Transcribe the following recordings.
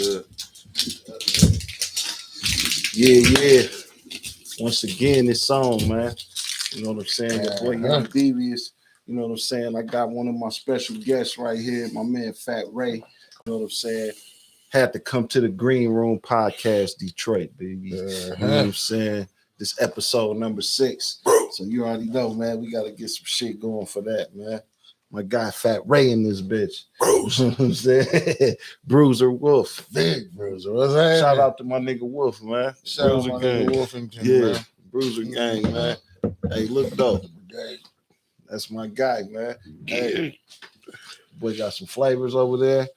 good. Yeah. Once again, this song, man. You know what I'm saying? Your boy Young Devious. You know what I'm saying? I got one of my special guests right here, my man Fat Ray. You know what I'm saying? Had to come to the Green Room Podcast, Detroit, baby. You know what I'm saying? This episode number 6. So you already know, man. We got to get some shit going for that, man. My guy Fat Ray in this bitch. Bruce. You know what I'm saying? Bruiser Wolf. Big Bruiser. What's that? Shout out to my nigga Wolf, man. Shout out to my nigga Wolfington, man. Bruiser gang, man. Hey, look though. That's my guy, man. Hey, boy got some flavors over there.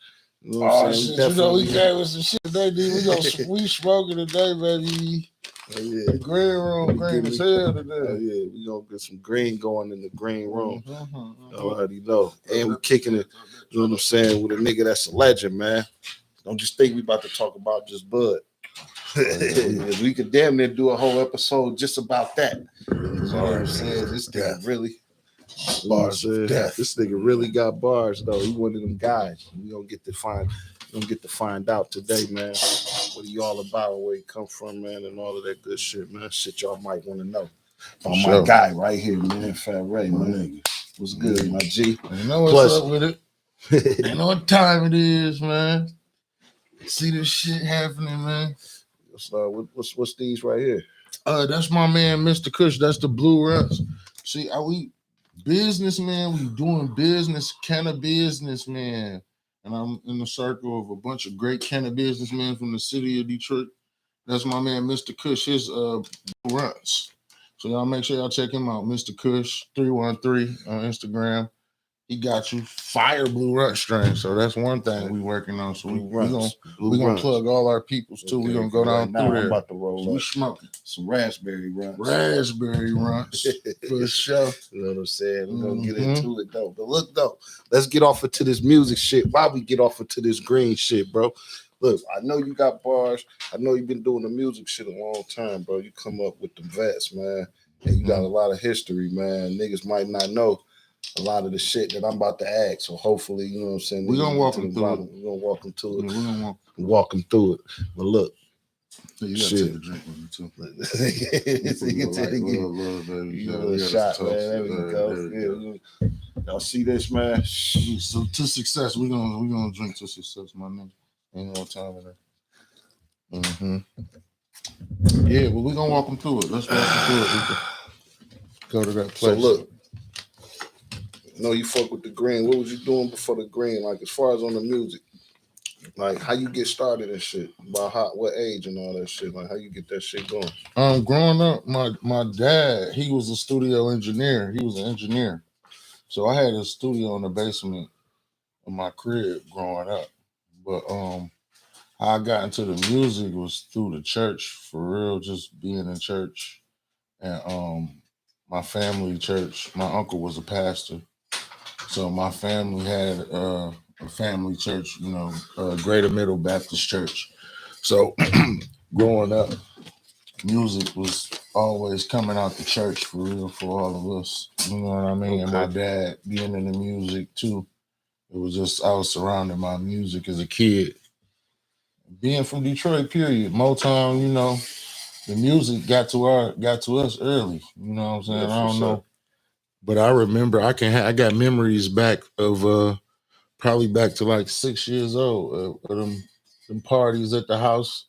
You know what I'm saying? Shit, we came with some shit today, dude. We smoking today, baby. Oh, yeah. The green room, green as hell today. Oh, yeah, we gonna get some green going in the green room. I already know. And we kicking it, you know what I'm saying, with a nigga that's a legend, man. Don't just think we about to talk about just Bud. We could damn near do a whole episode just about that. You know what I'm saying? This nigga really bars. This nigga really got bars though. He one of them guys. We gonna get to find out today, man. What he all about, where he come from, man, and all of that good shit, man. Shit y'all might want to know. My guy right here, man, Fat Ray, man. What's good, my G? You know what's up with it? You know what time it is, man. See this shit happening, man. What's these right here? That's my man, Mr. Kush. That's the Blue Runs. See, we businessmen, we doing business, kind of businessman. And I'm in the circle of a bunch of great kind of businessmen from the city of Detroit. That's my man, Mr. Kush. His Blue Runs. So y'all make sure y'all check him out, Mr. Kush 313 on Instagram. He got you fire Blue Runt strain. So that's one thing we working on. So we're gonna plug all our peoples too. We're gonna go down through there. I'm about to roll up. We smoking some raspberry runs. Raspberry runs for sure. You know what I'm saying? We're gonna get into it though. But look though, let's get off into this music shit. Why we get off into this green shit, bro? Look, I know you got bars. I know you've been doing the music shit a long time, bro. You come up with the vets, man. And you got a lot of history, man. Niggas might not know a lot of the shit that I'm about to ask. So hopefully, you know what I'm saying? We're going to walk them through it. We're going to walk them to it. We're going to walk them through it. But look. You got to take a drink with me, too. You got a shot, man. There we go. Y'all see this, man? So to success, we're gonna drink to success, my nigga. Ain't no time in there. Yeah, but we're going to walk them through it. Let's walk them through it. We can go to that place. So look. No, you fuck with the green. What was you doing before the green? Like as far as on the music, like how you get started and shit. About what age and all that shit. Like how you get that shit going. Growing up, my dad, he was a studio engineer. He was an engineer, so I had a studio in the basement of my crib growing up. But how I got into the music was through the church, for real. Just being in church, and my family church. My uncle was a pastor. So my family had a family church, you know, Greater Middle Baptist Church. So growing up, music was always coming out the church for real for all of us. You know what I mean? Okay. And my dad being in the music too. It was just, I was surrounded by music as a kid. Being from Detroit, period. Motown, you know, the music got to us early. You know what I'm saying? Yeah, I don't know. But I remember I got memories back of probably back to like 6 years old of them parties at the house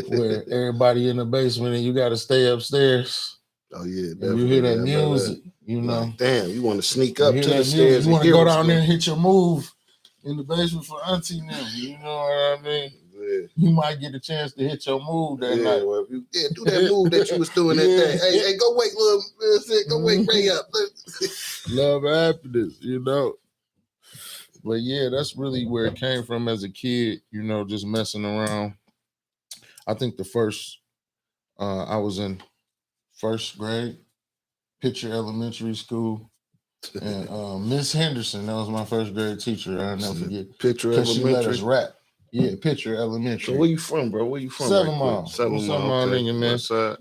where everybody in the basement and you got to stay upstairs. Oh yeah, and you hear that music, you know. Like, damn, you want to sneak up to the stairs. You want to go down there and hit your move in the basement for Auntie now. You know what I mean? Yeah. You might get a chance to hit your move that night. Well, do that move that you was doing that day. Hey, go wake go wake Ray up. Love happiness, you know. But yeah, that's really where it came from as a kid, you know, just messing around. I think the first, I was in first grade, Pitcher Elementary School. And Miss Henderson, that was my first grade teacher. I'll never forget. Pitcher Elementary. She let us rap. Yeah, Pitcher Elementary. So where you from, bro? Where you from? 7 Mile. 7 Mile, okay. Man.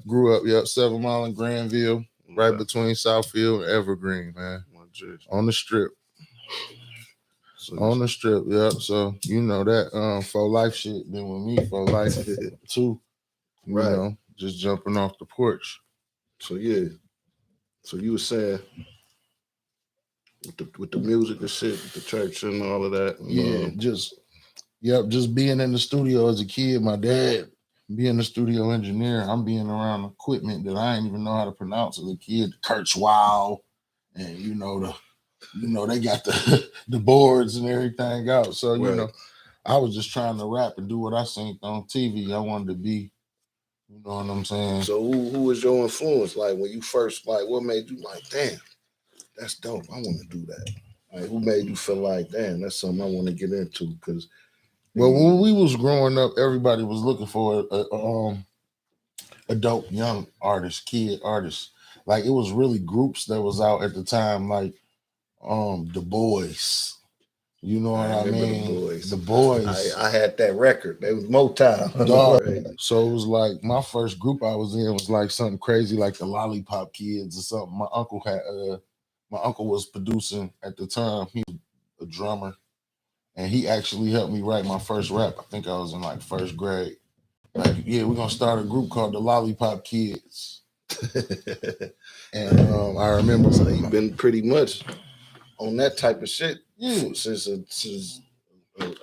Grew up, 7 Mile in Granville, right between Southfield and Evergreen, man. On the strip. On the strip, yep. So you know that for life shit been with me for life too. You know, just jumping off the porch. So yeah. So you were saying with the music and shit, with the church and all of that. Just being in the studio as a kid, my dad being a studio engineer, I'm being around equipment that I didn't even know how to pronounce as a kid, Kirchweill, and they got the boards and everything out. So I was just trying to rap and do what I seen on TV. I wanted to be, you know what I'm saying? So who was your influence? Like when you first, like what made you like, damn, that's dope. I want to do that. Like who made you feel like, damn, that's something I want to get into? Because when we was growing up, everybody was looking for a dope young artist, kid artist. Like it was really groups that was out at the time, like the Boys. You know what I mean? The Boys. I had that record. They was Motown. So it was like my first group I was in was like something crazy like the Lollipop Kids or something. My uncle was producing at the time. He was a drummer. And he actually helped me write my first rap. I think I was in like first grade. Like, yeah, we're gonna start a group called the Lollipop Kids. And I remember. So you've been pretty much on that type of shit since a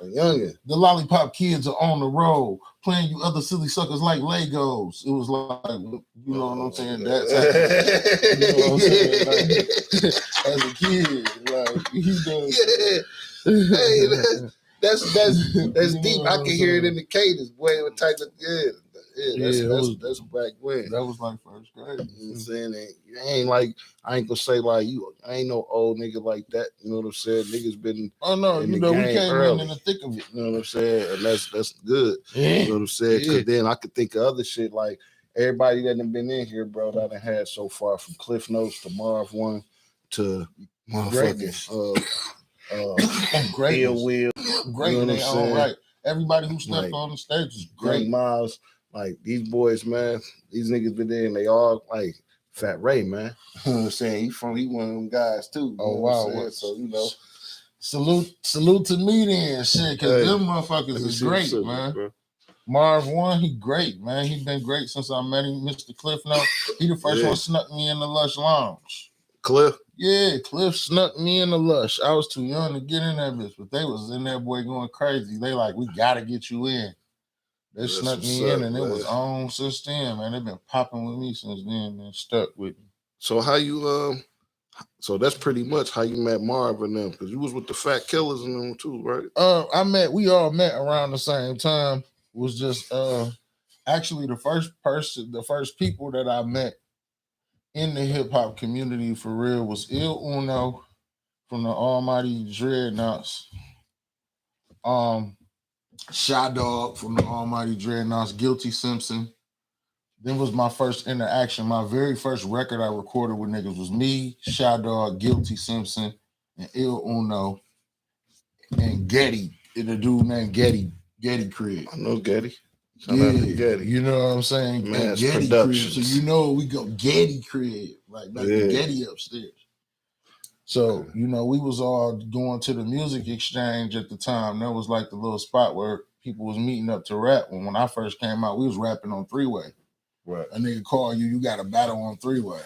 youngin'. The Lollipop Kids are on the road playing you other silly suckers like Legos. It was like, you know what I'm saying? That's you know what I'm saying? Like, as a kid, like he does. Hey, that's deep. I can hear it in the cadence. Boy, what type of that's back when. That was like first grade. You know what I'm saying? You ain't like, I ain't gonna say like you. I ain't no old nigga like that. You know what I'm saying? Niggas been. Oh no, in we came in the thick of it. You know what I'm saying? And that's good. You know what I'm saying? Because then I could think of other shit like everybody that done been in here, bro. That I had so far from Cliff Notes to Marv One to motherfucking great. Ill Will. Great, you know in their own right. Everybody who stepped on the stage is great. Miles, like these boys, man, these niggas been there and they all like Fat Ray, man. You know what I'm saying? He one of them guys too. Oh wow. So salute to me then, shit, because them motherfuckers is great, man. Bro. Marv One, he great, man. He been great since I met him. Mr. Cliff Note, he the first one snuck me in the Lush Lounge. Cliff? Yeah, Cliff snuck me in the Lush. I was too young to get in that bitch, but they was in there, boy, going crazy. They like, we gotta get you in. They snuck me in, and it was on since then, man. They've been popping with me since then, and stuck with me. So how you so that's pretty much how you met Marv and them, because you was with the Fat Killers and them too, right? We all met around the same time. It was just actually the first people that I met in the hip hop community for real was Il Uno from the Almighty Dreadnoughts. Shy Dog from the Almighty Dreadnoughts, Guilty Simpson. Then was my first interaction. My very first record I recorded with niggas was me, Shy Dog, Guilty Simpson, and Il Uno, and Getty. And a dude named Getty Crib. I know Getty. Getty. You know what I'm saying? Mass Getty Productions. Crib. So we go Getty Crib, like the Getty upstairs. So, we was all going to the music exchange at the time. That was like the little spot where people was meeting up to rap. When I first came out, we was rapping on three-way. Right. A nigga call you got a battle on three-way.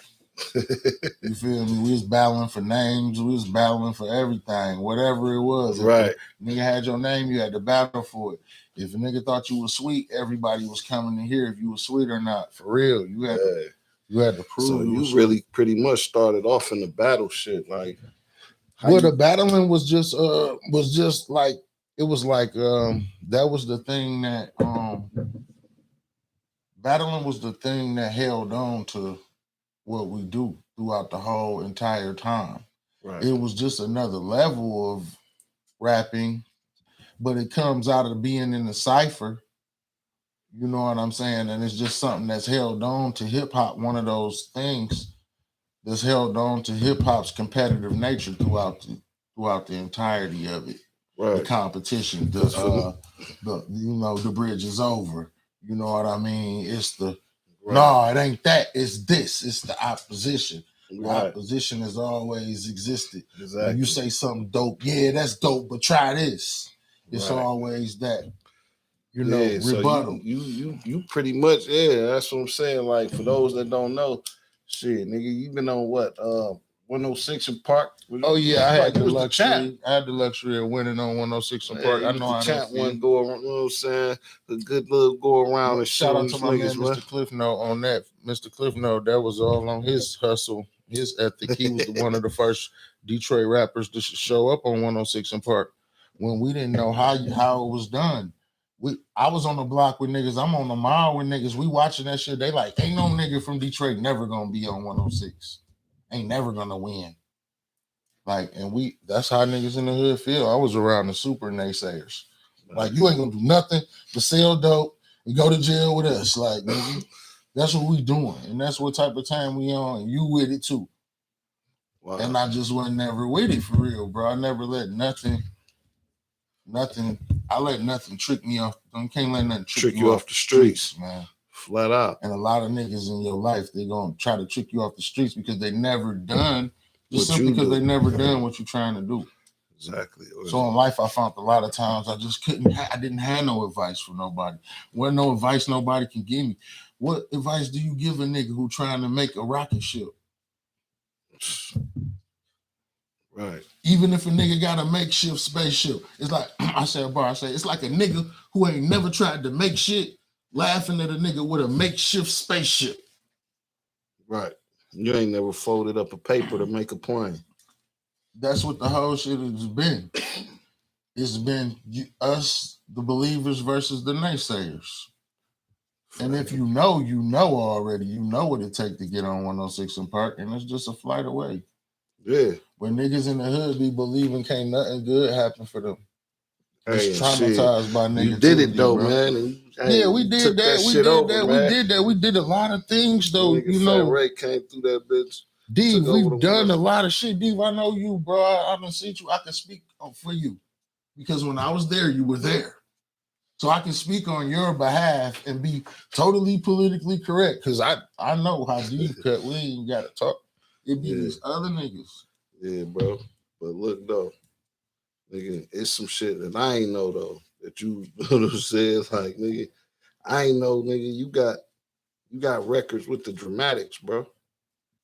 You feel me? We was battling for names. We was battling for everything, whatever it was. Right. If a nigga had your name, you had to battle for it. If a nigga thought you was sweet, everybody was coming to hear if you was sweet or not. For real. You had to prove. So you really pretty much started off in the battle shit. Like, the battling was just like, it was like that was the thing that battling was the thing that held on to what we do throughout the whole entire time. Right. It was just another level of rapping, but it comes out of being in the cipher. You know what I'm saying? And it's just something that's held on to hip hop. One of those things that's held on to hip hop's competitive nature throughout the entirety of it. Right. The competition, the bridge is over. You know what I mean? It's the no, it ain't that. It's this. It's the opposition. Right. Opposition has always existed. Exactly. When you say something dope, yeah, that's dope, but try this. It's Right. always that, rebuttal. So you pretty much, that's what I'm saying. Like, for those that don't know, shit, nigga, you been on what? 106 in Park. Oh yeah, I had the was luxury. champ. I had the luxury of winning on 106 in Park. I know how champ that feels. one go around, you know what I'm saying? A good little go around and shout out to my niggas, man, Mr. Cliff Note, on that. Mr. Cliff Note, that was all on his hustle, his ethic. He was one of the first Detroit rappers to show up on 106 in Park when we didn't know how it was done. I was on the block with niggas. I'm on the mile with niggas. We watching that shit. They like, ain't no nigga from Detroit never gonna be on 106. Ain't never gonna win. Like, and that's how niggas in the hood feel. I was around the super naysayers. Like, you ain't gonna do nothing but sell dope and go to jail with us. Like, nigga, that's what we doing. And that's what type of time we on. And you with it too. Wow. And I just wasn't never with it for real, bro. I never let nothing, I let nothing trick me off. I can't let nothing trick you off the streets, man. Flat out. And a lot of niggas in your life, they're gonna try to trick you off the streets because they never done just simply because they never done what you're trying to do. Exactly. So in life, I found a lot of times I just I didn't have no advice for nobody. Wasn't no advice nobody can give me. What advice do you give a nigga who trying to make a rocket ship? Right. Even if a nigga got a makeshift spaceship, it's like it's like a nigga who ain't never tried to make shit laughing at a nigga with a makeshift spaceship. Right. You ain't never folded up a paper to make a plane. That's what the whole shit has been. It's been us, the believers, versus the naysayers. And if you know already. You know what it takes to get on 106 in Park, and it's just a flight away. Yeah. When niggas in the hood be believing can't nothing good happen for them. It's traumatized by negativity. You did it though, bro. man. We did that. We did a lot of things though. Fat Ray came through that bitch. D, we've done a lot of shit. D, I know you, bro. I done seen you. I can speak for you because when I was there, you were there. So I can speak on your behalf and be totally politically correct because I know how deep cut. We ain't got to talk. It be these other niggas. Yeah, bro. But look though, nigga, it's some shit that I ain't know though that you said. Like, nigga, I ain't know, nigga. You got records with the Dramatics, bro.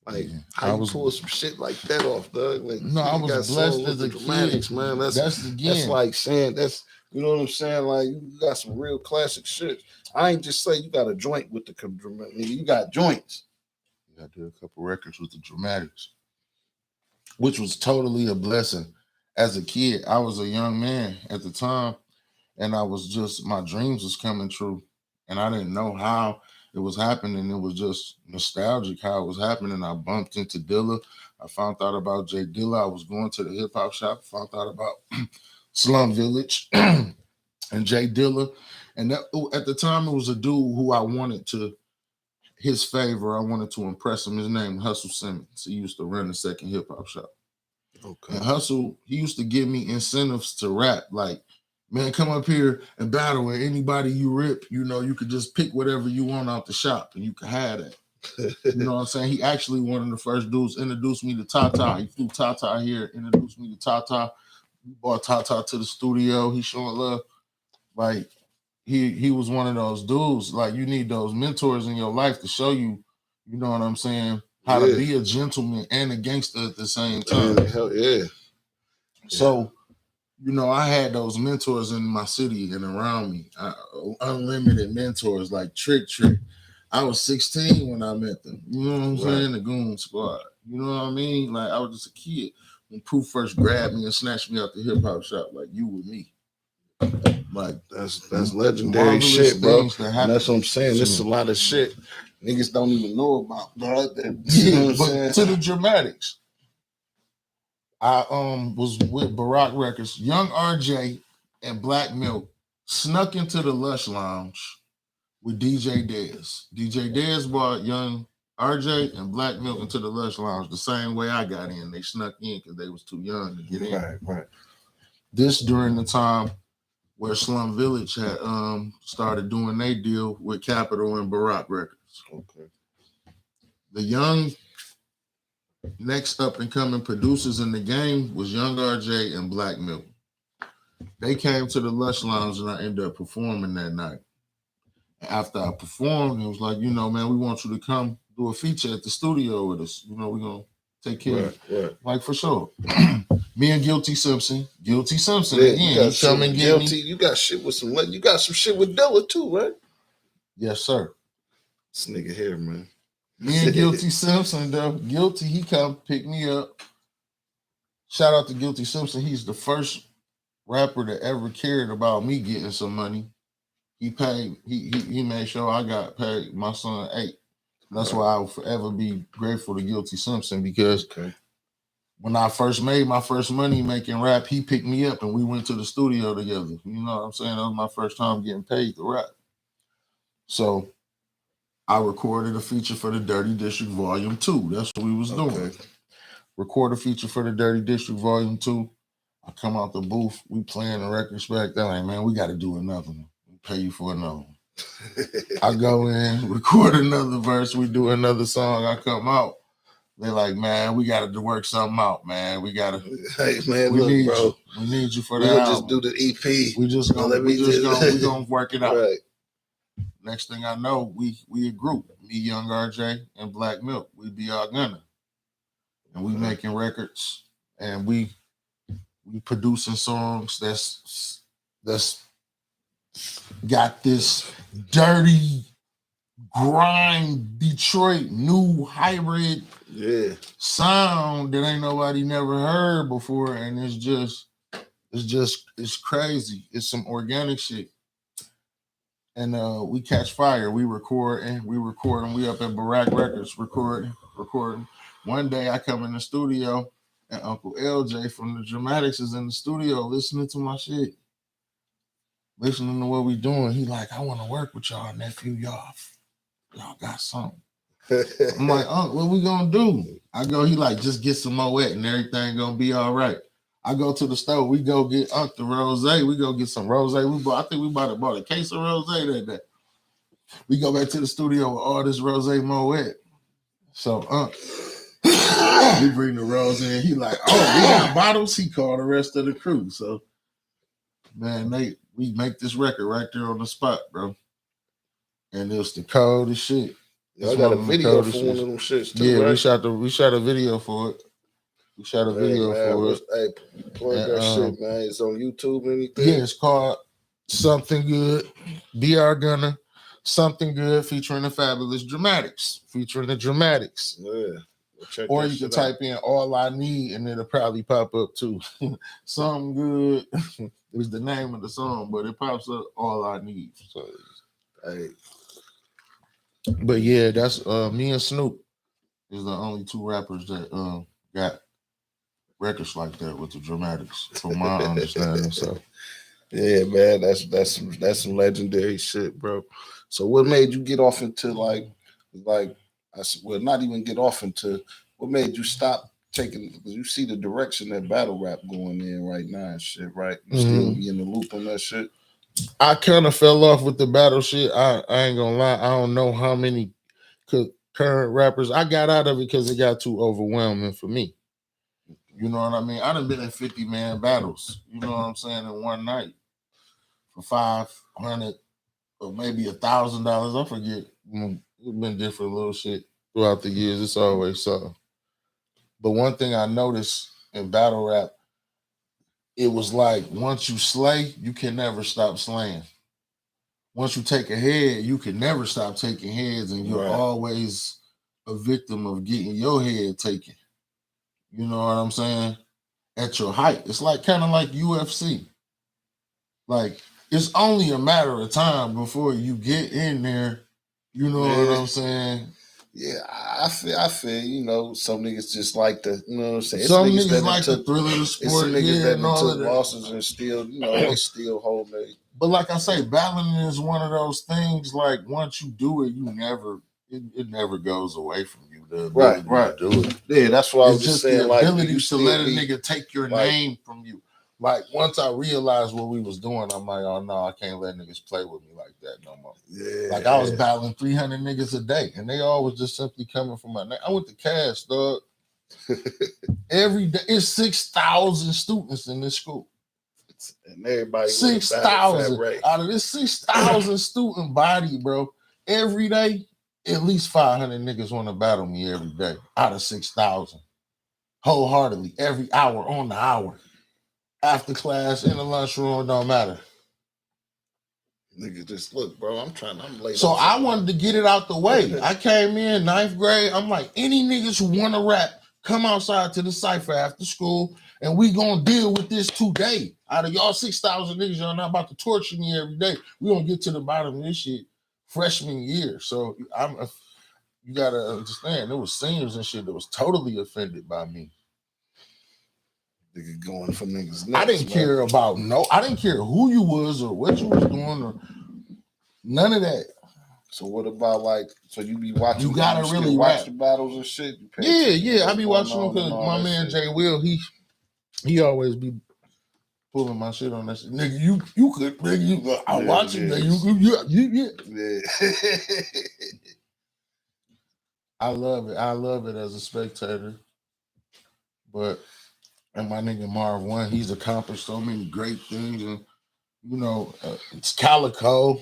Like, how you pull some shit like that off, dog? Like, no, I was blessed as a kid, man. That's like saying you know what I'm saying? Like, you got some real classic shit. I ain't just say you got a joint with the Dramatics. You got joints. I did a couple records with the Dramatics, which was totally a blessing. As a kid, I was a young man at the time, and I was just, my dreams was coming true, and I didn't know how it was happening. It was just nostalgic how it was happening. I bumped into Dilla. I found out about Jay Dilla. I was going to the hip hop shop, found out about Slum Village and Jay Dilla. And that, at the time, it was a dude who I wanted to, his favor, I wanted to impress him. His name, Hustle Simmons. He used to run the second hip hop shop. Okay. And Hustle, he used to give me incentives to rap. Like, man, come up here and battle with anybody you rip. You know, you could just pick whatever you want out the shop and you can have that. You know what I'm saying? He actually one of the first dudes introduced me to Tata. He flew Tata here, introduced me to Tata. Brought Tata to the studio. He showing love. Like, he was one of those dudes. Like, you need those mentors in your life to show you, you know what I'm saying, how to be a gentleman and a gangster at the same time. Hell yeah. So, you know, I had those mentors in my city and around me, unlimited mentors like Trick. I was 16 when I met them. You know what I'm saying? The Goon Squad. You know what I mean? Like, I was just a kid when Proof first grabbed me and snatched me out the hip hop shop, like, you with me. Like, that's legendary shit, bro. And that's what I'm saying. There's a lot of shit niggas don't even know about, bro. But to the Dramatics, I was with Barack Records. Young RJ and Black Milk snuck into the Lush Lounge with DJ Dez. DJ Dez brought Young RJ and Black Milk into the Lush Lounge the same way I got in. They snuck in because they was too young to get in. Right. This during the time where Slum Village had started doing their deal with Capitol and Barack Records. Okay. The young next up and coming producers in the game was Young RJ and Black Milk. They came to the Lush Lounge and I ended up performing that night. After I performed, it was like, man, we want you to come do a feature at the studio with us. We're gonna take care of you. Right. Like, for sure. Me and Guilty Simpson Yeah, again. He come and get me. You got shit with you got some shit with Dilla too, right? Yes, sir. This nigga here, man. Me and Guilty Simpson, though. Guilty, he come pick me up. Shout out to Guilty Simpson. He's the first rapper that ever cared about me getting some money. He paid. He made sure I got paid. My son 8. That's why I will forever be grateful to Guilty Simpson, because when I first made my first money making rap, he picked me up and we went to the studio together. You know what I'm saying? That was my first time getting paid to rap. So I recorded a feature for the Dirty District Volume 2. That's what we was doing. Record a feature for the Dirty District Volume 2. I come out the booth. We playing the records back. They're like, man, we got to do another one. We pay you for another one. I go in, record another verse. We do another song. I come out. They're like, man, we got to work something out, man. We got to. Hey, man, we look, need bro. You. We need you for that. We'll just do the EP. We gonna work it out. Right. Next thing I know, we a group. Me, Young RJ, and Black Milk. We be our gunner. And we making records, and we producing songs that's got this dirty grind Detroit new hybrid sound that ain't nobody never heard before, and it's crazy. It's some organic shit. And we catch fire. We recording. We up at Barack Records recording. One day I come in the studio and Uncle LJ from the Dramatics is in the studio listening to my shit. Listening to what we doing. He like, I want to work with y'all, nephew. Y'all got something. I'm like, what we gonna do? I go, he like, just get some Moet and everything gonna be all right. I go to the store. We go get the rosé. We go get some rosé. I think we bought a case of rosé that day. We go back to the studio with all this rosé Moet. So we bring the rose in. He like, we got bottles. He called the rest of the crew. So, man, we make this record right there on the spot, bro. And it's the coldest shit. I got a video for one of them shits too. Yeah, right? we shot a video for it. We shot a video for it. Hey, plug that shit, man. It's on YouTube, anything? Yeah, it's called Something Good. Be Our Gunner. Something Good featuring the Fabulous Dramatics. Featuring the Dramatics. Yeah. Or you can type in All I Need and it'll probably pop up too. Something Good is the name of the song, but it pops up All I Need. So, hey. But yeah, that's me and Snoop is the only 2 rappers that got records like that with the Dramatics, from my understanding. So yeah, man, that's some legendary shit, bro. So what made you get off into not even get off into, what made you stop taking, because you see the direction that battle rap going in right now and shit, right? You still be in the loop on that shit? I kind of fell off with the battle shit. I ain't gonna lie. I don't know how many current rappers. I got out of it because it got too overwhelming for me. You know what I mean? I done been in 50-man battles, you know what I'm saying, in one night for $500 or maybe $1,000. I forget. It's been different little shit throughout the years. It's always so. But one thing I noticed in battle rap, it was like once you slay, you can never stop slaying. Once you take a head, you can never stop taking heads, and you're always a victim of getting your head taken. You know what I'm saying? At your height. It's like kind of like UFC. Like, it's only a matter of time before you get in there. You know what I'm saying? Yeah, I feel, you know, some niggas just like the, you know what I'm saying? Some niggas like the thrill of the sport. Some niggas that took losses and still, you know, they still hold their. But like I say, battling is one of those things, like once you do it, it never goes away from you. The ability to do it. Yeah, that's what I was just saying. The ability to let a nigga take your name from you. Like, once I realized what we was doing, I'm like, oh no, I can't let niggas play with me like that no more. Yeah. Like, I was battling 300 niggas a day, and they all was just simply coming from my name. I went to Cash, dog. Every day, it's 6,000 students in this school. And everybody 6,000 out of this 6,000 student body, bro. Every day, at least 500 niggas want to battle me every day out of 6,000. Wholeheartedly, every hour on the hour. After class, in the lunchroom, it don't matter. Nigga, just look, bro. I'm late. So I wanted to get it out the way. I came in 9th grade. I'm like, any niggas who want to rap, come outside to the cypher after school, and we gonna deal with this today. Out of y'all 6,000 niggas, y'all not about to torture me every day. We gonna get to the bottom of this shit freshman year. So you gotta understand, there was seniors and shit that was totally offended by me. Nigga going for niggas nuts, I didn't care about I didn't care who you was or what you was doing or none of that. So what about so you be watching? You gotta really watch the battles and shit. Yeah. I be watching them because my man Jay Will, he always be pulling my shit on that shit. Nigga, you could, nigga, I watch it. Yeah. I love it. I love it as a spectator. And my nigga Marv One, he's accomplished so many great things, and it's Calico.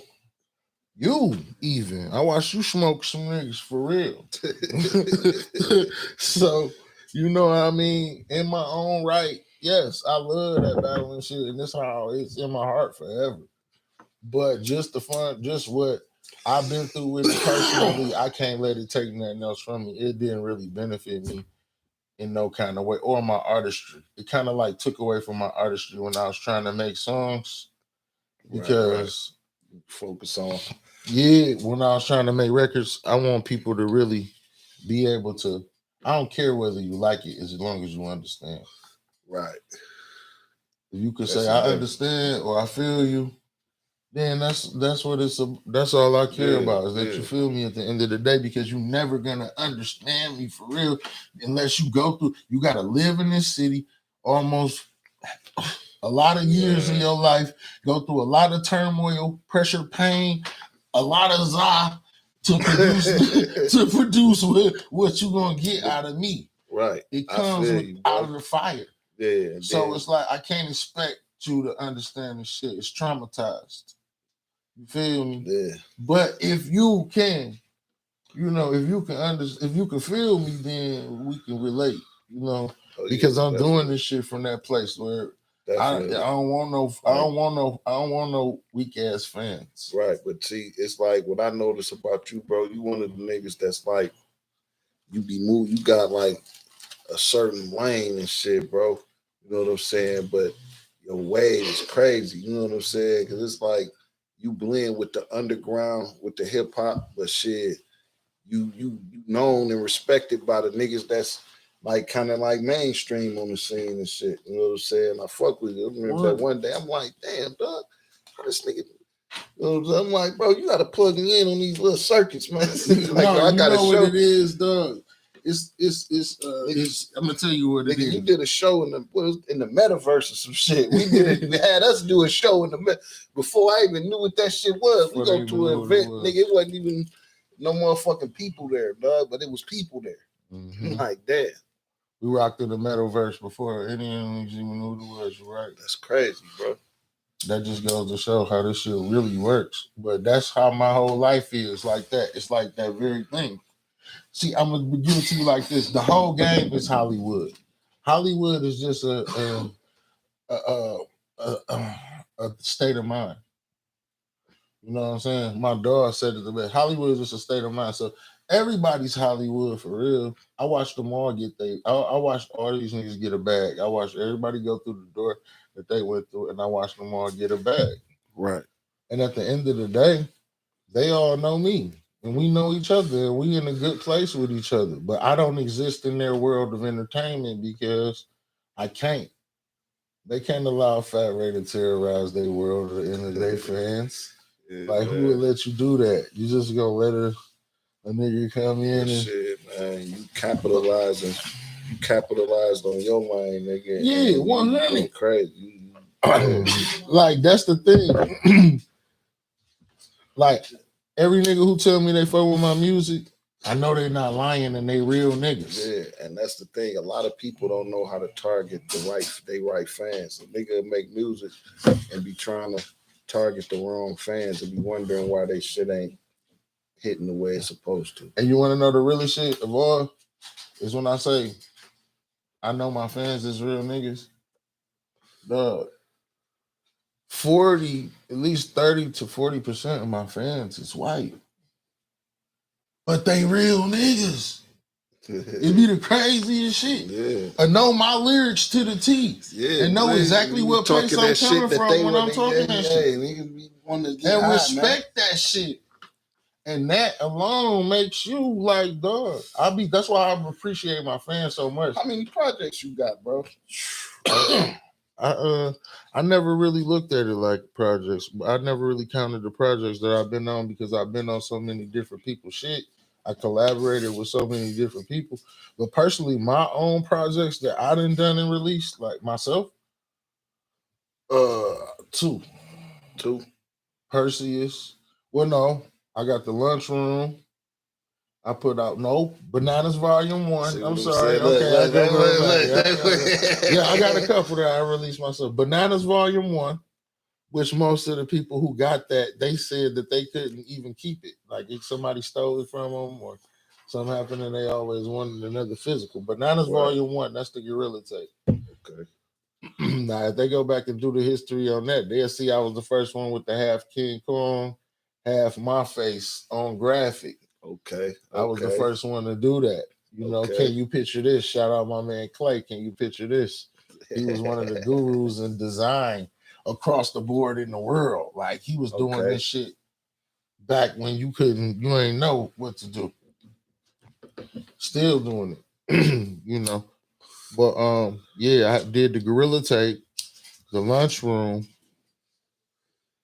You even, I watched you smoke some niggas for real. So, you know what I mean? In my own right, yes, I love that battle and shit, and that's how it's in my heart forever. But just the fun, just what I've been through with it personally, I can't let it take nothing else from me. It didn't really benefit me in no kind of way, or my artistry. It kind of took away from my artistry when I was trying to make songs, because focus on. Yeah, when I was trying to make records, I want people to really be able to. I don't care whether you like it, as long as you understand. Right. If you can say I understand or I feel you, then that's what that's all I care about, is that you feel me at the end of the day, because you're never gonna understand me for real unless you go through. You gotta live in this city almost a lot of years in your life, go through a lot of turmoil, pressure, pain, a lot of za to produce what you're gonna get out of me. Right. It comes out of the fire. Yeah. So it's like I can't expect you to understand the shit. It's traumatized. You feel me? Yeah. But if you can, if you can understand, if you can feel me, then we can relate. Because I'm doing this shit from that place where I don't want no weak ass fans. Right, but see, it's like what I notice about you, bro. You one of the niggas that's like, you be moved. You got a certain lane and shit, bro. You know what I'm saying? But your wave is crazy. You know what I'm saying? Because it's like you blend with the underground, with the hip hop, but shit, you known and respected by the niggas that's kind of mainstream on the scene and shit. You know what I'm saying? I fuck with you. I remember that one day, I'm like, damn, dog, how this nigga. I'm like, bro, you gotta plug me in on these little circuits, man. I gotta show what it is, dog. It's I'm gonna tell you what it is. You did a show in the metaverse or some shit. We had us do a show in the before I even knew what that shit was. We go to an event, nigga. It wasn't even no motherfucking people there, dog, but it was people there. Mm-hmm. Like that. We rocked in the metaverse before any of them even knew who it was, right? That's crazy, bro. That just goes to show how this shit really works. But that's how my whole life is, like that. It's like that very thing. See, I'm gonna give it to you like this. The whole game is Hollywood. Hollywood is just a state of mind. You know what I'm saying? My dog said it the best. Hollywood is just a state of mind. So everybody's Hollywood for real. I watched them all get I watched all these niggas get a bag. I watched everybody go through the door that they went through, and I watched them all get a bag. Right. And at the end of the day, they all know me. And we know each other, and we in a good place with each other. But I don't exist in their world of entertainment because I can't. They can't allow Fat Ray to terrorize their world or the end of their fans. Yeah, who would let you do that? You just gonna let a nigga come in and shit, man. You capitalized on your lane, nigga. Yeah, 100. Crazy. That's the thing. Every nigga who tell me they fuck with my music, I know they're not lying and they real niggas. Yeah, and that's the thing. A lot of people don't know how to target they right fans. A nigga make music and be trying to target the wrong fans and be wondering why they shit ain't hitting the way it's supposed to. And you want to know the really shit of all is when I say I know my fans is real niggas. Dog, 40, at least 30 to 40% of my fans is white. But they real niggas. It be the craziest shit. Yeah. I know my lyrics to the T. Yeah. And know exactly what place I'm coming from when I'm talking that shit. And respect that shit. And that alone makes you like, dog. That's why I appreciate my fans so much. How many projects you got, bro? I never really looked at it like projects. I never really counted the projects that I've been on because I've been on so many different people's shit. I collaborated with so many different people. But personally, my own projects that I done and released, like myself, two. Perseus. Well, no, I got the lunchroom. I put out Bananas Volume 1. I'm sorry. Yeah, I got a couple that I released myself. Bananas Volume 1, which most of the people who got that, they said that they couldn't even keep it. Like if somebody stole it from them or something happened and they always wanted another physical. Bananas Volume 1, that's the Gorilla tape. Okay. Now, if they go back and do the history on that, they'll see I was the first one with the half King Kong, half my face on graphic. Okay. I was the first one to do that. You know, can you picture this? Shout out my man Clay. Can you picture this? He was one of the gurus in design across the board in the world. Like he was doing this shit back when you ain't know what to do. Still doing it, you know. But yeah, I did the Gorilla tape, the lunchroom,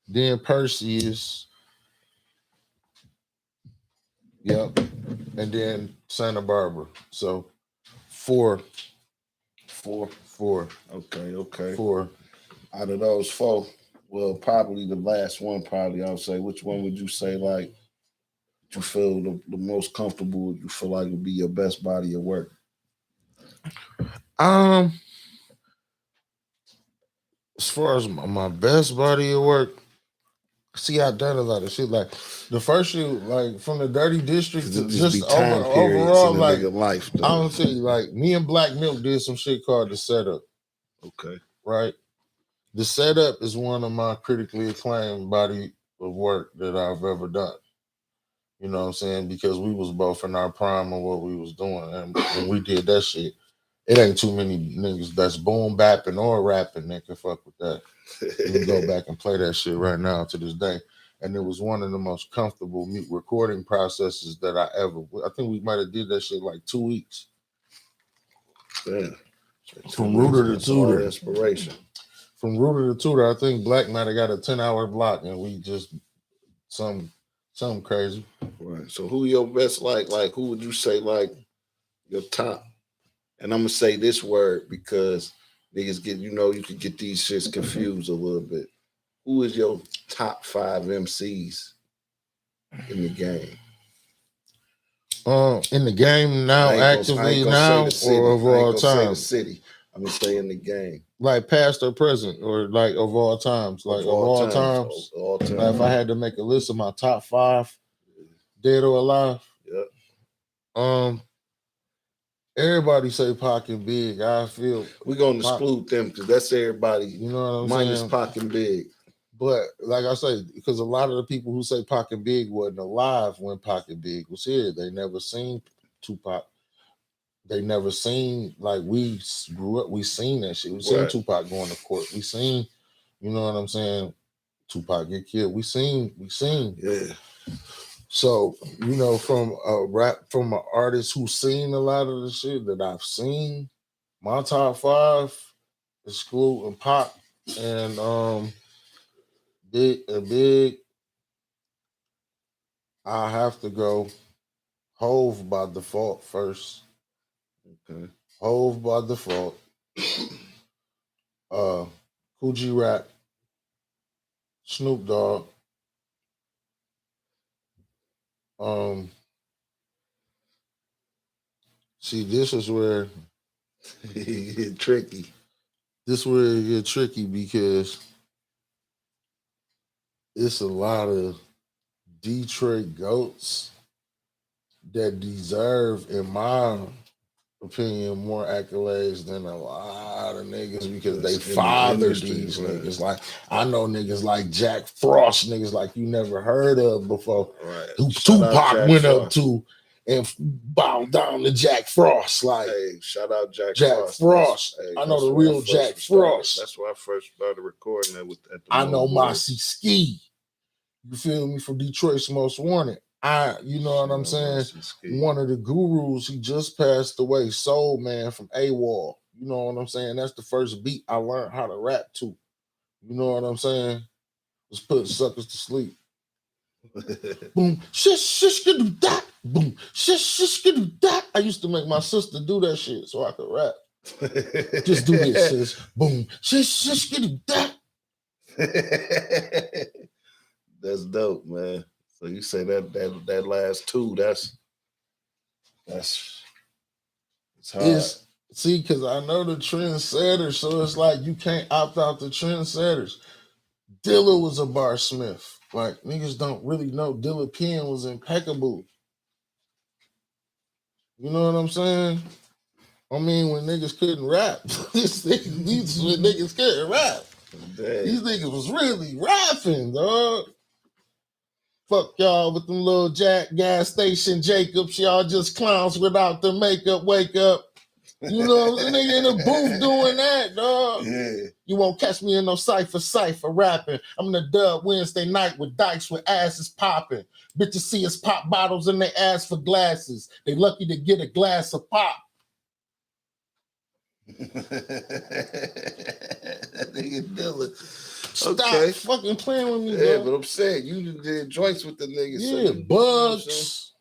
then Perseus. Yep. And then Santa Barbara. So four. Okay. 4. Out of those 4, well, probably the last one, I would say, which one would you say, like, you feel the most comfortable, you feel like would be your best body of work? As far as my best body of work, see, I've done a lot of shit. Like the first shoot, like from the Dirty District to just overall, like life. I don't see, like me and Black Milk did some shit called The Setup. Okay. Right. The Setup is one of my critically acclaimed body of work that I've ever done. You know what I'm saying? Because we was both in our prime of what we was doing, and when we did that shit, it ain't too many niggas that's boom bapping or rapping that can fuck with that. You can go back and play that shit right now to this day. And it was one of the most comfortable recording processes that I think we might have did that shit like 2 weeks. Damn. From Rooter to Tutor. Inspiration. From Rooter to Tutor, I think Black might have got a 10-hour block and we just something crazy. Right. So who your best like who would you say like your top? And I'm gonna say this word because niggas get, you could get these shits confused a little bit. Who is your top 5 MCs in the game? In the game now, actively now, or of all time? The city. I'm gonna say in the game. Like past or present, or like of all times. Like of all times. All time. Like if I had to make a list of my top 5, dead or alive. Yep. Everybody say Pac and Big. I feel we're gonna exclude them because that's everybody. You know what I'm minus saying? Pac and Big. But like I say, because a lot of the people who say Pac and Big wasn't alive when Pac and Big was here. They never seen Tupac. They never seen, like, we grew up, we seen that shit. We seen Tupac going to court. We seen, you know what I'm saying, Tupac get killed. We seen. Yeah. So, from an artist who's seen a lot of the shit that I've seen, my top 5, excluding Pac and Big, I have to go Hove by default first. Okay. Hove by default. Coogee Rap, Snoop Dogg, See, this is where it get tricky. This is where it get tricky because it's a lot of Detroit goats that deserve, in my opinion, more accolades than a lot of niggas because they fathered these niggas. Like, I know niggas like Jack Frost, niggas like you never heard of before, who Tupac went up to and bowed down to Jack Frost. Like, hey, shout out Jack Frost. I know the real Jack Frost. That's why I first started recording that with at the I know Mossy Ski. You feel me? From Detroit's Most Wanted. You know what I'm saying? One of the gurus, he just passed away, Soul Man from AWOL. You know what I'm saying? That's the first beat I learned how to rap to. You know what I'm saying? Let's put suckers to sleep. Boom, shish, shish, do that. Boom, shish, shish, do that. I used to make my sister do that shit so I could rap. Just do this, sis. Boom, shish, shish, do that. That's dope, man. So you say that last two, that's hard. See, because I know the trendsetters, so it's like you can't opt out the trendsetters. Dilla was a barsmith. Like, niggas don't really know Dilla pen was impeccable. You know what I'm saying? I mean, when niggas couldn't rap, these when niggas couldn't rap. Dang. These niggas was really rapping, dog. Fuck y'all with them little Jack gas station Jacobs. Y'all just clowns without the makeup. Wake up. You know, the nigga in the booth doing that, dog. Yeah. You won't catch me in no cypher rapping. I'm in the dub Wednesday night with dykes with asses popping. Bitches see us pop bottles and they ask for glasses. They lucky to get a glass of pop. That nigga Dilla. Stop fucking playing with me, yeah, bro. But I'm saying you did joints with the niggas. Yeah, so Bugs.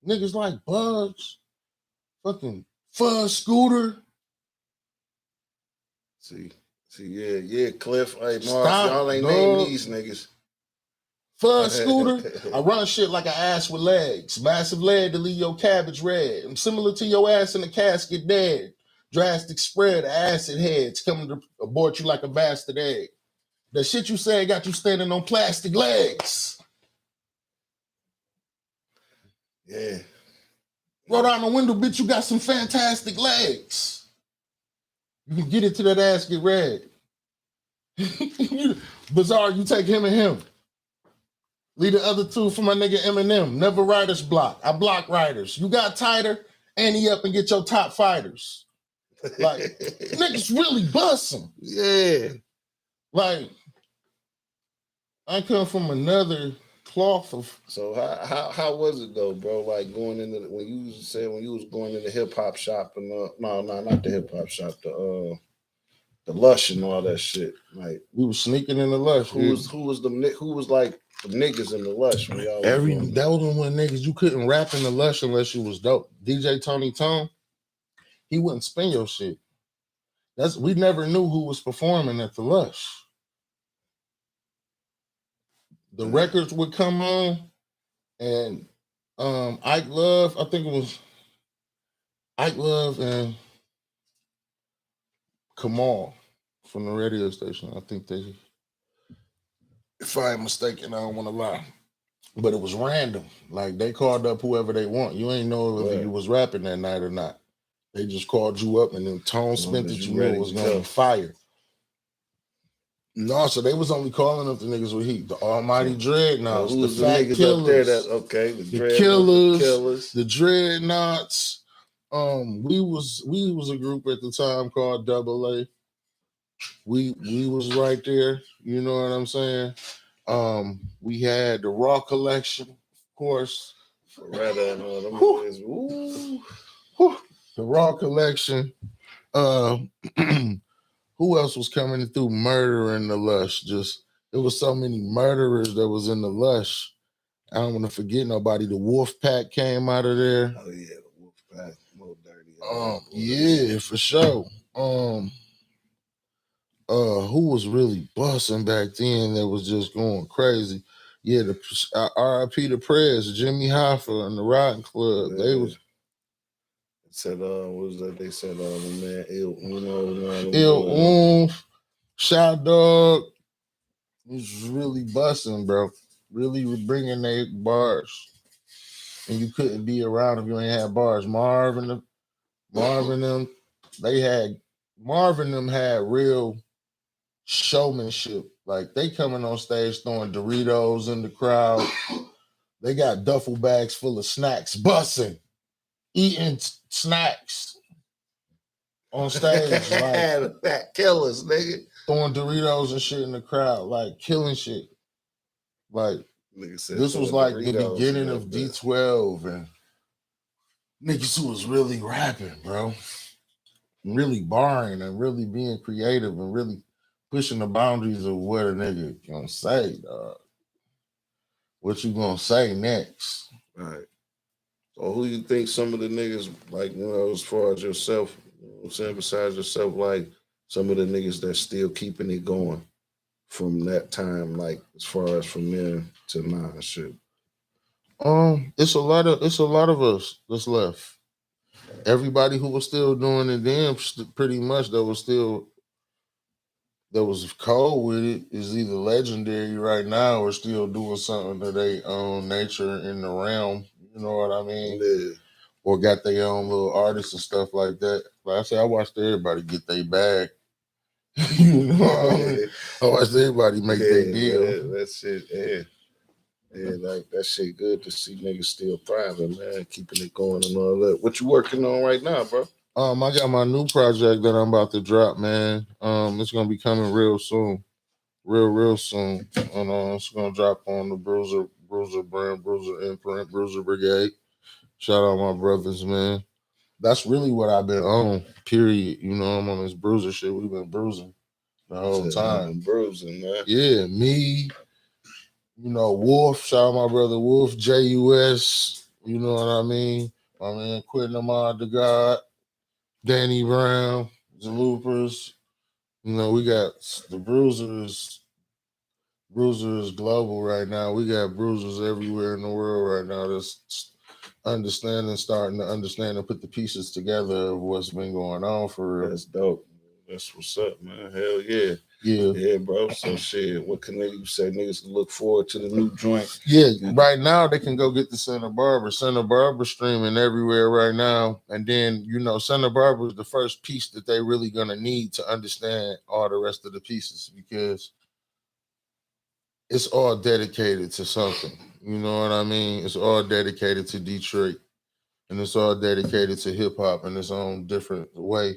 Niggas like Bugs. Fucking Fuzz Scooter. See, yeah, Cliff. Hey, Mars, y'all ain't named these niggas. Fuzz Scooter. I run shit like an ass with legs. Massive leg to leave your cabbage red. I'm similar to your ass in the casket dead. Drastic spread of acid heads coming to abort you like a bastard egg. The shit you said got you standing on plastic legs. Yeah. Roll down the window, bitch, you got some fantastic legs. You can get it to that ass get red. Bizarre, you take him and him. Leave the other two for my nigga Eminem. Never writer's block. I block writers. You got tighter, ante up and get your top fighters. Like, niggas really busting. Yeah. Like, I come from another cloth of. So how was it though, bro? Like going into when you was going in the hip hop shop and no, not the hip hop shop, the Lush and all that shit. Like we was sneaking in the Lush. Who was like the niggas in the Lush when y'all was that was when niggas you couldn't rap in the Lush unless you was dope. DJ Tony Tone, he wouldn't spin your shit. We never knew who was performing at the Lush. The records would come on, and Ike Love, I think it was Ike Love and Kamal from the radio station. I think they, if I ain't mistaken, I don't want to lie. But it was random. Like, they called up whoever they want. You ain't know if you was rapping that night or not. They just called you up and then Tone spent that you knew was going to fire. No, so they was only calling up the niggas with heat. The Almighty Dreadnoughts, the Fat Killers, the Killers, the Dreadnoughts. We was a group at the time called Double A. We was right there. You know what I'm saying? We had the Raw Collection, of course. Ferretta and all them boys. Ooh. The Raw Collection. Who else was coming through murdering the Lush? It was so many murderers that was in the Lush. I don't want to forget nobody. The Wolf Pack came out of there. Oh yeah, the Wolf Pack, more dirty. Yeah, for sure. Who was really busting back then that was just going crazy? Yeah, the R.I.P. the Prez, Jimmy Hoffa and the Rotten Club. Yeah. They was said, what was that? They said, man, Shot Dog was really busting, bro. Really bringing their bars. And you couldn't be around if you ain't had bars. Marvin them, Marvin them had real showmanship. Like they coming on stage throwing Doritos in the crowd. They got duffel bags full of snacks, bussing, eating snacks on stage, like that killers, nigga. throwing Doritos and shit in the crowd, like killing shit. Like this was like the beginning of D12 and niggas who was really rapping, bro. Really barring and really being creative and really pushing the boundaries of what a nigga gonna say, dog. What you gonna say next? Right. So who you think some of the niggas, like, as far as yourself, I'm saying, besides yourself, like some of the niggas that's still keeping it going from that time, like as far as from then to now and shit? It's a lot of us that's left. Everybody who was still doing it then, pretty much that was cold with it is either legendary right now or still doing something of their own nature in the realm. You know what I mean? Yeah. Or got their own little artists and stuff like that. Like I said, I watched everybody get their bag. You know what I mean? I watched everybody make their deal. Man, that shit, yeah, like that shit good to see niggas still thriving, man, keeping it going and all that. What you working on right now, bro? I got my new project that I'm about to drop, man. It's gonna be coming real soon. Real soon. And it's gonna drop on the Bruiser brand, Bruiser imprint, Bruiser Brigade. Shout out my brothers, man. That's really what I've been on, period. You know, I'm on this bruiser shit. We've been bruising the whole time. Bruising, man. Yeah, me, Wolf, shout out my brother Wolf, JUS, you know what I mean? My man Quentin Ahmad the God, Danny Brown, the Loopers. We got the Bruisers. Bruiser is global right now. We got bruisers everywhere in the world right now that's starting to understand and put the pieces together of what's been going on for real. That's dope. That's what's up, man. Hell yeah. Yeah, bro. So shit, what can you say? Niggas can look forward to the new joint. Yeah, right now they can go get the Santa Barbara. Santa Barbara streaming everywhere right now. And then, Santa Barbara is the first piece that they really gonna need to understand all the rest of the pieces because it's all dedicated to something. You know what I mean? It's all dedicated to Detroit. And it's all dedicated to hip hop in its own different way.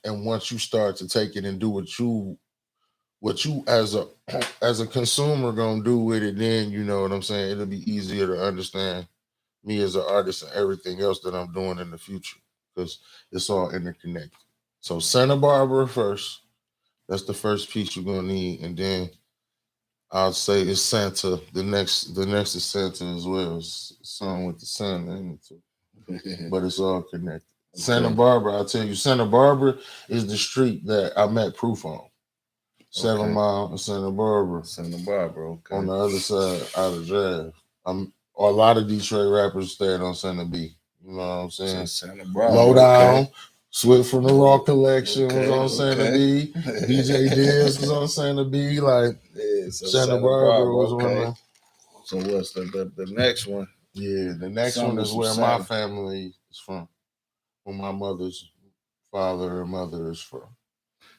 And once you start to take it and do what you as a consumer gonna do with it, then you know what I'm saying, it'll be easier to understand me as an artist and everything else that I'm doing in the future because it's all interconnected. So Santa Barbara first. That's the first piece you're gonna need, and then I'll say it's Santa. The next is Santa as well. It's a song with the sun in it too. But it's all connected. Okay. Santa Barbara, I'll tell you, Santa Barbara is the street that I met Proof on. 7 Mile and Santa Barbara. Santa Barbara, okay. On the other side, out of Drive. A lot of Detroit rappers stayed on Santa B. You know what I'm saying? Santa Barbara. Lowdown. Okay. Swift from the Raw Collection was on Santa B. DJ Diaz was on Santa B. Like Santa Barbara was on. So what's the next one? Yeah, the next one is where my family is from. Where my mother's father and mother is from.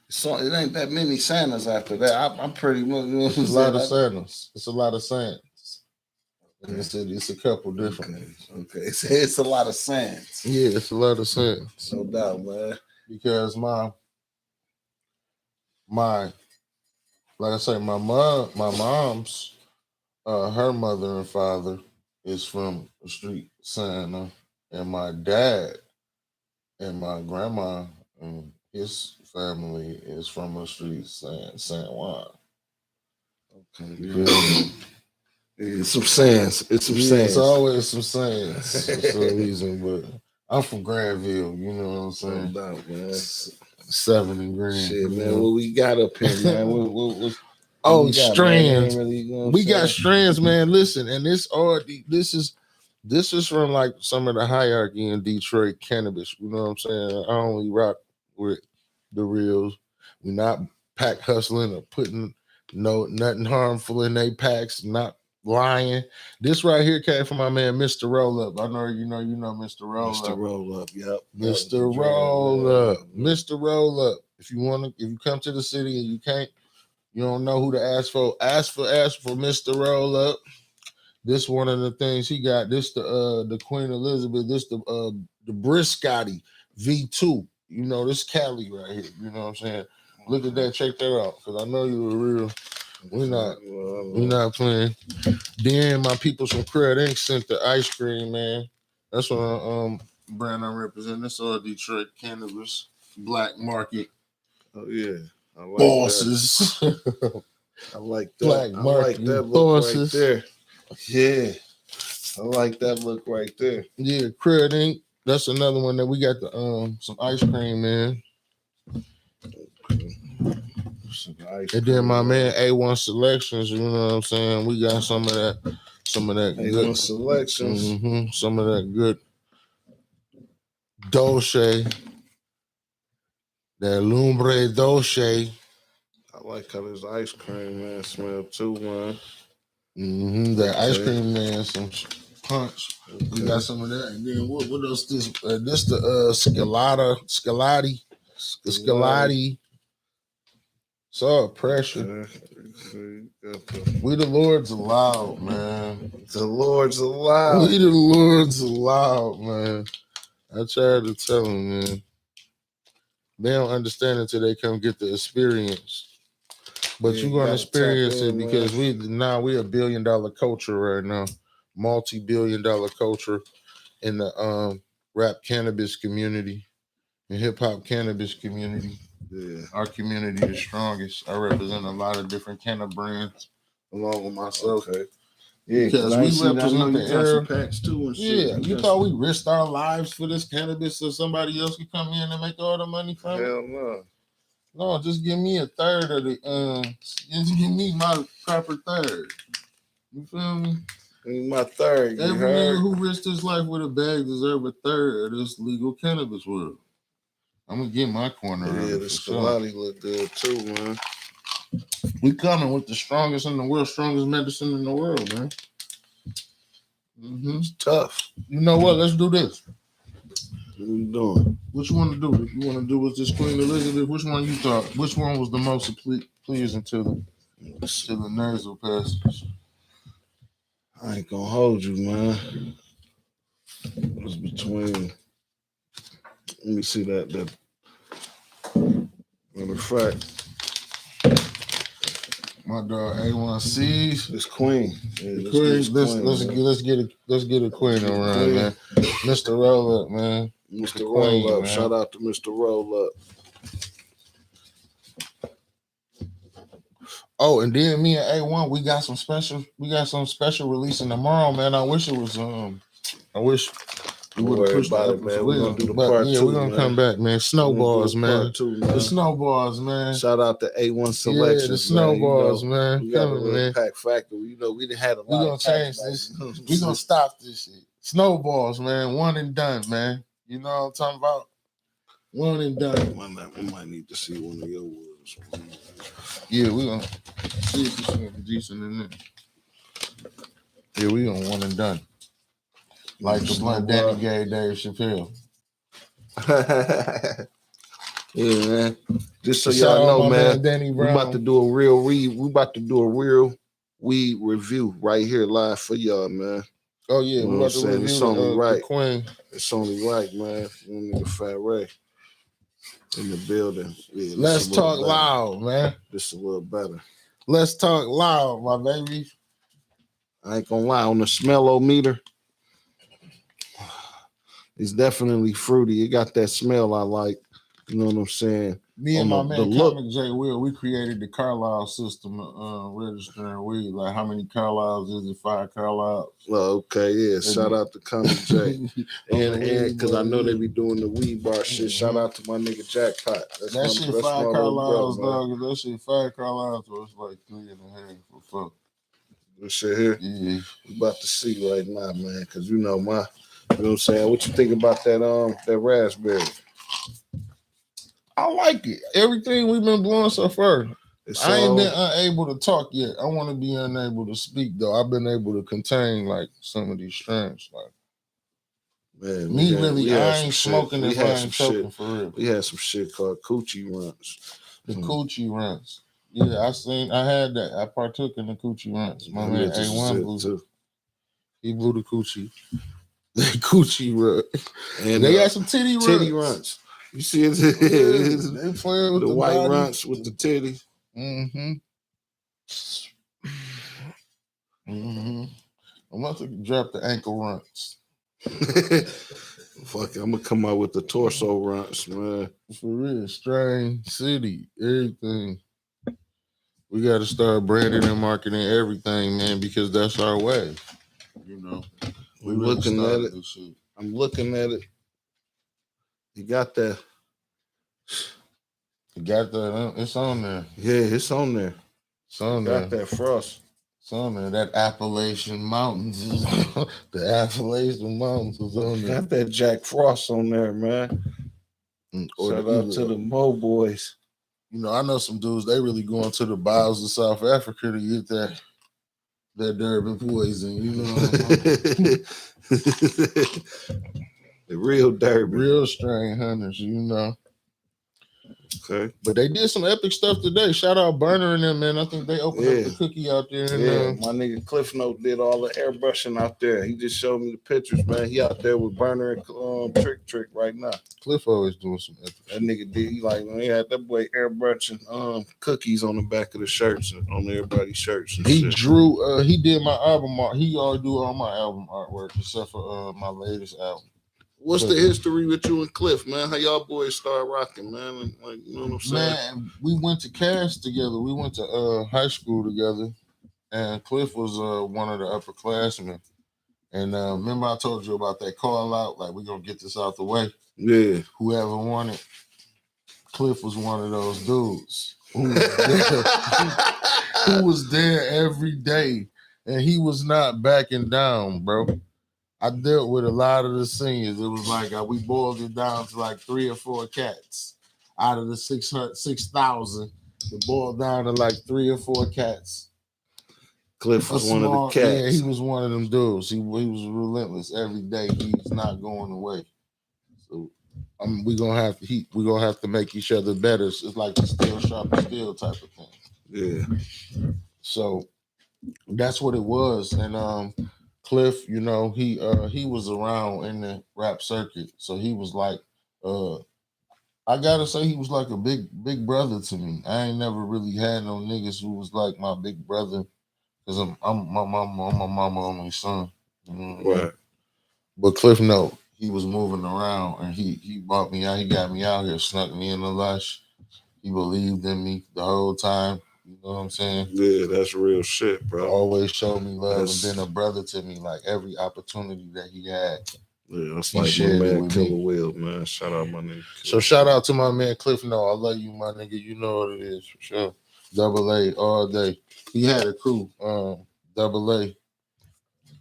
So it ain't that many Santas after that. I'm pretty much. It's a lot of Santas. It's a lot of Santas. Okay. It's a couple different. Okay. It's a lot of Santas. Yeah, it's a lot of Santas. No doubt, man. Because my like I say, my mom's her mother and father is from the street Santa, and my dad and my grandma and his family is from the street San Juan. Okay. Yeah. It's some sands. It's always some sands for some reason, but I'm from Granville, you know what I'm saying? No doubt, man. 7 and Grand. Shit, man. What we got up here, man? Strands. We got strands, man. Listen, and this is This is from like some of the hierarchy in Detroit cannabis. You know what I'm saying? I only rock with the reals. We not pack hustling or putting nothing harmful in they packs, not lying. This right here came from my man Mr. Roll Up. I know you know Mr. Roll Mr. Up. Roll Up, yep. Mr. Roll Up. Mr. Roll Up. If you come to the city and you don't know who to ask for Mr. Roll Up. This one of the things he got. This the Queen Elizabeth. This the Briscotti V2. You know this Cali right here. You know what I'm saying? Look at that. Check that out. Cause I know you were real. We're not playing. Then my peoples from Crud Inc. sent the ice cream, man. That's what brand I represent. This all Detroit cannabis black market. Oh yeah, I like bosses. That. I like that. Black I like that look bosses. right there. Yeah, I like that look right there. Yeah, Crud Inc. That's another one that we got the some ice cream, man. And then my man A1 Selections, you know what I'm saying? We got some of that A1 good Selections. Some of that good Dolce. That Lumbre Dolce. I like how this ice cream, man, smell too, man. That ice cream, man, some punch. Okay. We got some of that. And then what else? This the Scalati. The Scalati. So pressure. Okay. We the Lord's allowed, man. The Lord's allowed. We the Lord's allowed, man. I tried to tell them, man. They don't understand until they come get the experience. But you're gonna experience it because we a $1 billion culture right now, multi-billion-dollar culture in the rap cannabis community and hip hop cannabis community. Yeah, our community is strongest. I represent a lot of different cannabis brands along with myself. Okay. Yeah, because we represent the era. Packs too and shit. Yeah, you thought we risked our lives for this cannabis so somebody else could come in and make all the money from it? Hell no. No, just give me a third of the just give me my proper third. You feel me? My third. Every nigga who risked his life with a bag deserve a third of this legal cannabis world. I'm gonna get my corner. Yeah, the Scalati look good too, man. We coming with the strongest in the world, strongest medicine in the world, man. It's tough. You know what? Let's do this. What you doing? What you want to do? If you want to do with this Queen Elizabeth, which one you thought? Which one was the most pleasing to the nasal passage? I ain't gonna hold you, man. It was between. Let me see that. Matter of fact, my dog A1C's. This Queen. Yeah, let's get a Queen around, man. Mr. Roll Up, man. Mr. Roll Up. Man. Shout out to Mr. Roll Up. Oh, and then me and A1, we got some special releasing tomorrow, man. I wish it was I wish we would have pushed about it, man. We're gonna do the part two. We're gonna come back, man. Snowballs, man. The snowballs, man. Shout out to A1 Selections. Yeah, the snowballs, man. We got a little pack factor. You know, we didn't have a lot. We're gonna change this. We're gonna stop this shit. Snowballs, man. One and done, man. You know what I'm talking about? One and done. We might need to see one of your words. Yeah, we're gonna see if it's gonna be decent in there. Yeah, we gonna one and done. Like the blunt Danny gave Dave Chappelle. Yeah, man. Just so y'all know, man, we about to do a real weed review right here live for y'all, man. Oh yeah, we about to review it's only right. The Queen. It's only right, man. One nigga Fat Ray in the building. Yeah, let's talk loud, man. This is a little better. Let's talk loud, my baby. I ain't gonna lie, on the smell-o-meter, it's definitely fruity. It got that smell I like. You know what I'm saying? Me and my man Comic J Will, we created the Carlisle system registering weed. Like how many Carlisles is it? 5 Carlisles. Oh, okay, yeah. Shout out to Comic J. and because I know they be doing the weed bar shit. Shout out to my nigga Jackpot. That shit 5 Carlisles, dog. That shit 5 Carlisles, so it's like 3.5 or 4. This shit here. Yeah. We about to see right now, man, because you know what I'm saying? What you think about that raspberry? I like it. Everything we've been blowing so far. I ain't been all unable to talk yet. I want to be unable to speak though. I've been able to contain like some of these strains. Like man, I ain't smoking if I ain't choking shit. for real. We had some shit called coochie runs. The coochie runs. Yeah, I had that. I partook in the coochie runs. My man A1 blew too. He blew the coochie. The coochie run. And they had some titty runs. Titty runs. You see it? Yeah, they playing with the white body. runs with the titty. Mm-hmm. Mm-hmm. I'm about to drop the ankle runs. Fuck it, I'm gonna come out with the torso runs, man. For real, strain, city, everything. We got to start branding and marketing everything, man, because that's our way. You know, we I'm looking at it. This shit. I'm looking at it. You got that. You got that. It's on there. Yeah, it's on there. It's on there. Got that frost. It's on there. That Appalachian Mountains is the Appalachian Mountains is on there. Got that Jack Frost on there, man. Shout out to the Mo boys. You know, I know some dudes, they really going to the bowels of South Africa to get that Durban poison, you know. The real Durban. Real strain hunters, you know. Okay. But they did some epic stuff today. Shout out Burner and them, man. I think they opened up the cookie out there. And, my nigga Cliff Note did all the airbrushing out there. He just showed me the pictures, man. He out there with Burner and Trick right now. Cliff always doing some epic That nigga did. He like when he had that boy airbrushing cookies on the back of the shirts and on everybody's shirts. And he shit. drew. He did my album art. He already do all my album artwork except for my latest album. What's the history with you and Cliff, man? How y'all boys start rocking, man? Like, you know what I'm saying? Man, we went to Cass together. We went to high school together, and Cliff was one of the upperclassmen. And remember I told you about that call out, like we're gonna get this out the way. Yeah. Whoever wanted, Cliff was one of those dudes who was there every day, and he was not backing down, bro. I dealt with a lot of the seniors. It was like we boiled it down to like 3 or 4 cats out of the 6,000. It boiled down to like 3 or 4 cats. Cliff was one of the cats. Yeah, he was one of them dudes. He was relentless every day. He's not going away. So we're gonna have to make each other better. It's like the steel sharpen steel type of thing. Yeah. So that's what it was. And Cliff, you know, he was around in the rap circuit, so he was like, I gotta say, he was like a big brother to me. I ain't never really had no niggas who was like my big brother, because I'm my mama only son. Right. But Cliff, no, he was moving around, and he brought me out. He got me out here, snuck me in the lush. He believed in me the whole time. You know what I'm saying? Yeah, that's real shit, bro. Always showed me love and been a brother to me, like every opportunity that he had. Yeah, that's like my man Killer Will, man. Shout out my nigga. So shout out to my man Cliff. No, I love you, my nigga. You know what it is for sure. Double A all day. He had a crew, Double A.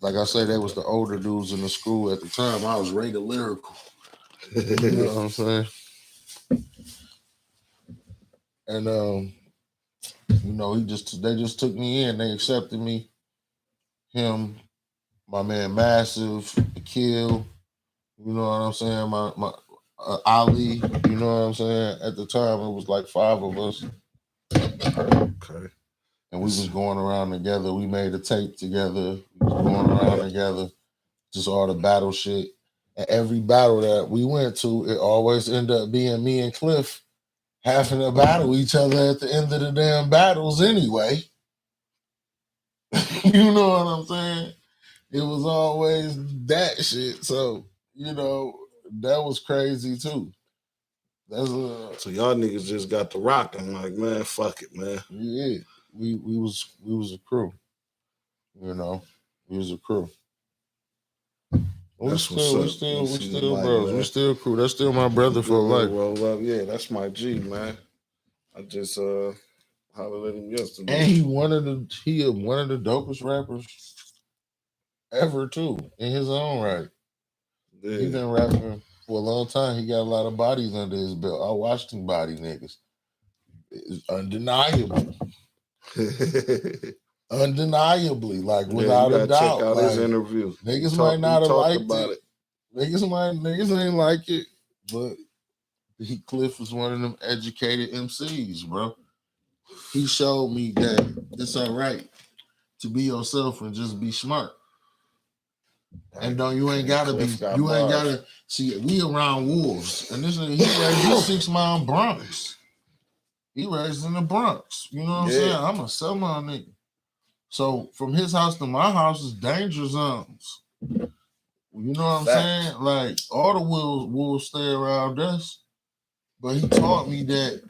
Like I say, they was the older dudes in the school at the time. I was rated lyrical. You know what I'm saying? And you know, they just took me in. They accepted me. Him, my man Massive, Kill. You know what I'm saying? My Ali. You know what I'm saying? At the time, it was like 5 of us. Okay. And we was going around together. We made a tape together. We was going around together. Just all the battle shit. And every battle that we went to, it always ended up being me and Cliff having to battle each other at the end of the damn battles anyway. You know what I'm saying? It was always that shit. So, you know, that was crazy too. So y'all niggas just got to rock. I'm like, man, fuck it, man. Yeah. We was a crew. You know, we was a crew. We still bros. Man. We still crew. That's still my brother for life. Roll up. Yeah, that's my G, man. How hollered at him yesterday. And he one of the dopest rappers ever too, in his own right. Yeah. He been rapping for a long time. He got a lot of bodies under his belt. I watched him body niggas. It's undeniable. Undeniably, like without a doubt. Check out like, his interview. Niggas might not have liked about it. Niggas ain't like it, but Cliff is one of them educated MCs, bro. He showed me that it's all right to be yourself and just be smart. And you ain't gotta see. We around wolves, and this nigga, he raised 6 mile Bronx. He raised in the Bronx. You know what I'm saying? I'm a semi nigga. So from his house to my house is danger zones. You know what I'm saying? Like all the wolves stay around us, but he taught me that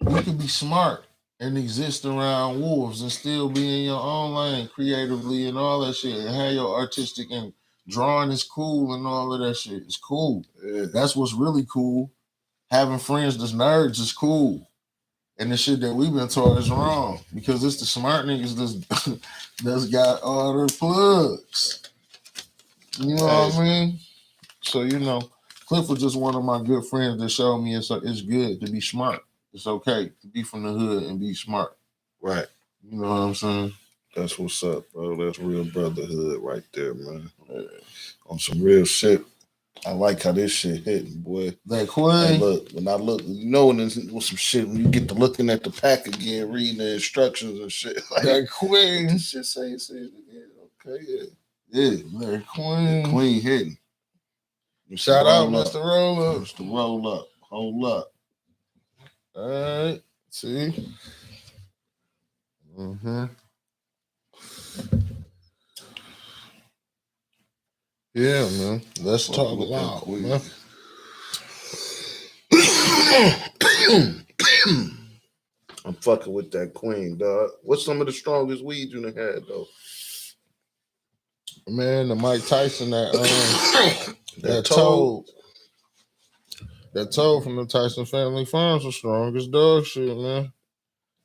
you can be smart and exist around wolves and still be in your own lane creatively and all that shit, and have your artistic and drawing is cool and all of that shit. It's cool. Yeah. That's what's really cool. Having friends that's nerds is cool. And the shit that we've been taught is wrong because it's the smart niggas that's got all the plugs. You know what I mean? So, Cliff was just one of my good friends that showed me it's good to be smart. It's okay to be from the hood and be smart. Right. You know what I'm saying? That's what's up, bro. That's real brotherhood right there, man. Yeah. On some real shit. I like how this shit hitting, boy. That Queen. Hey, look, when I look, when there's some shit, when you get to looking at the pack again, reading the instructions and shit. Like, that Queen. This shit say it again. Okay, yeah. Yeah, that Queen. That Queen hitting. Shout out, Mr. Roll Up. Mr. Roll Up. Hold up. All right. See? Mm-hmm. Yeah, man. Let's talk loud, man. I'm fucking with that Queen, dog. What's some of the strongest weed you done had, though? Man, the Mike Tyson that told from the Tyson Family Farms was strongest dog shit, man.